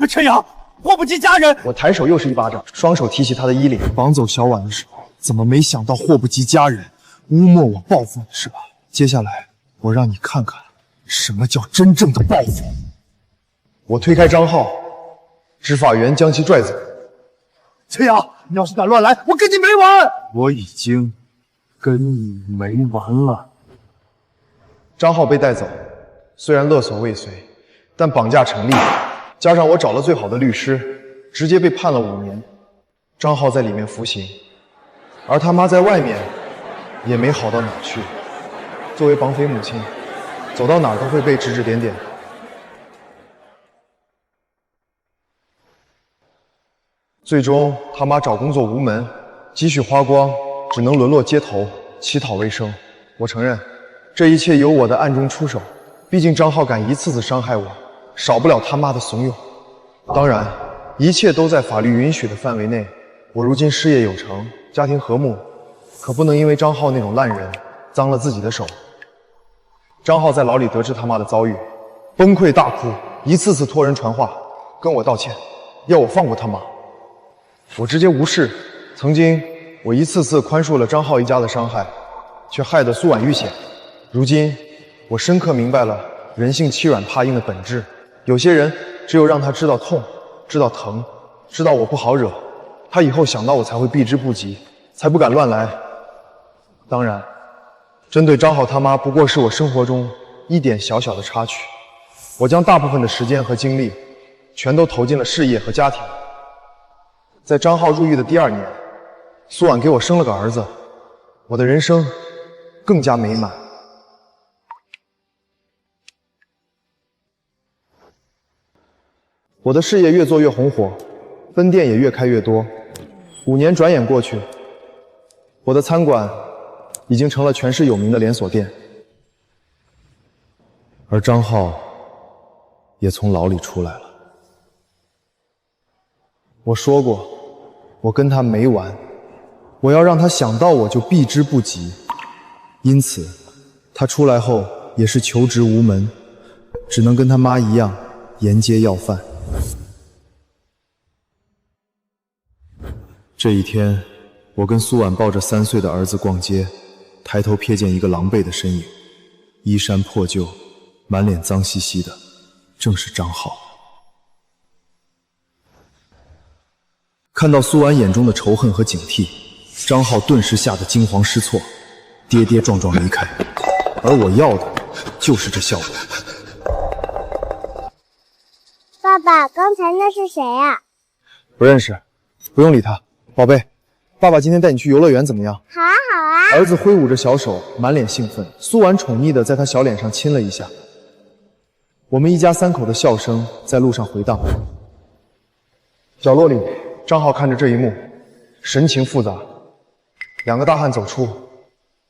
R: 陈阳，祸不及家人！
B: 我抬手又是一巴掌，双手提起他的衣领，绑走小婉的时候，怎么没想到祸不及家人，污蔑我报复你是吧？接下来我让你看看什么叫真正的报复。我推开张浩，执法员将其拽走。
H: 陈阳，你要是敢乱来，我跟你没完！我已经跟你没完了。
B: 张浩被带走，虽然勒索未遂，但绑架成立，加上我找了最好的律师，直接被判了5年。张浩在里面服刑，而他妈在外面也没好到哪去。作为绑匪母亲，走到哪儿都会被指指点点。最终他妈找工作无门，积蓄花光，只能沦落街头乞讨为生。我承认这一切有我的暗中出手，毕竟张浩敢一次次伤害我，少不了他妈的怂恿。当然一切都在法律允许的范围内。我如今事业有成，家庭和睦，可不能因为张浩那种烂人脏了自己的手。张浩在牢里得知他妈的遭遇，崩溃大哭，一次次托人传话跟我道歉，要我放过他妈。我直接无视。曾经我一次次宽恕了张浩一家的伤害，却害得苏婉遇险。如今我深刻明白了人性欺软怕硬的本质。有些人只有让他知道痛，知道疼，知道我不好惹，他以后想到我才会避之不及，才不敢乱来。当然针对张浩他妈不过是我生活中一点小小的插曲。我将大部分的时间和精力全都投进了事业和家庭。在张浩入狱的第2年，苏婉给我生了个儿子，我的人生更加美满。我的事业越做越红火，分店也越开越多。5年转眼过去，我的餐馆已经成了全市有名的连锁店，而张浩也从牢里出来了。我说过，我跟他没完，我要让他想到我就避之不及。因此他出来后也是求职无门，只能跟他妈一样沿街要饭。这一天，我跟苏婉抱着3岁的儿子逛街，抬头瞥见一个狼狈的身影，衣衫破旧，满脸脏兮兮的，正是张浩。看到苏婉眼中的仇恨和警惕，张浩顿时吓得惊慌失措，跌跌撞撞离开。而我要的就是这效果。
T: 爸爸，刚才那是谁啊？
B: 不认识，不用理他。宝贝，爸爸今天带你去游乐园怎么样？
T: 好啊，好啊。
B: 儿子挥舞着小手，满脸兴奋。苏婉宠溺地在他小脸上亲了一下。我们一家3口的笑声在路上回荡。角落里，张浩看着这一幕，神情复杂。2个大汉走出，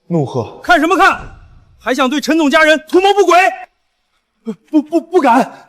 B: 怒喝：“
P: 看什么看？还想对陈总家人图谋不轨？
B: 不敢！”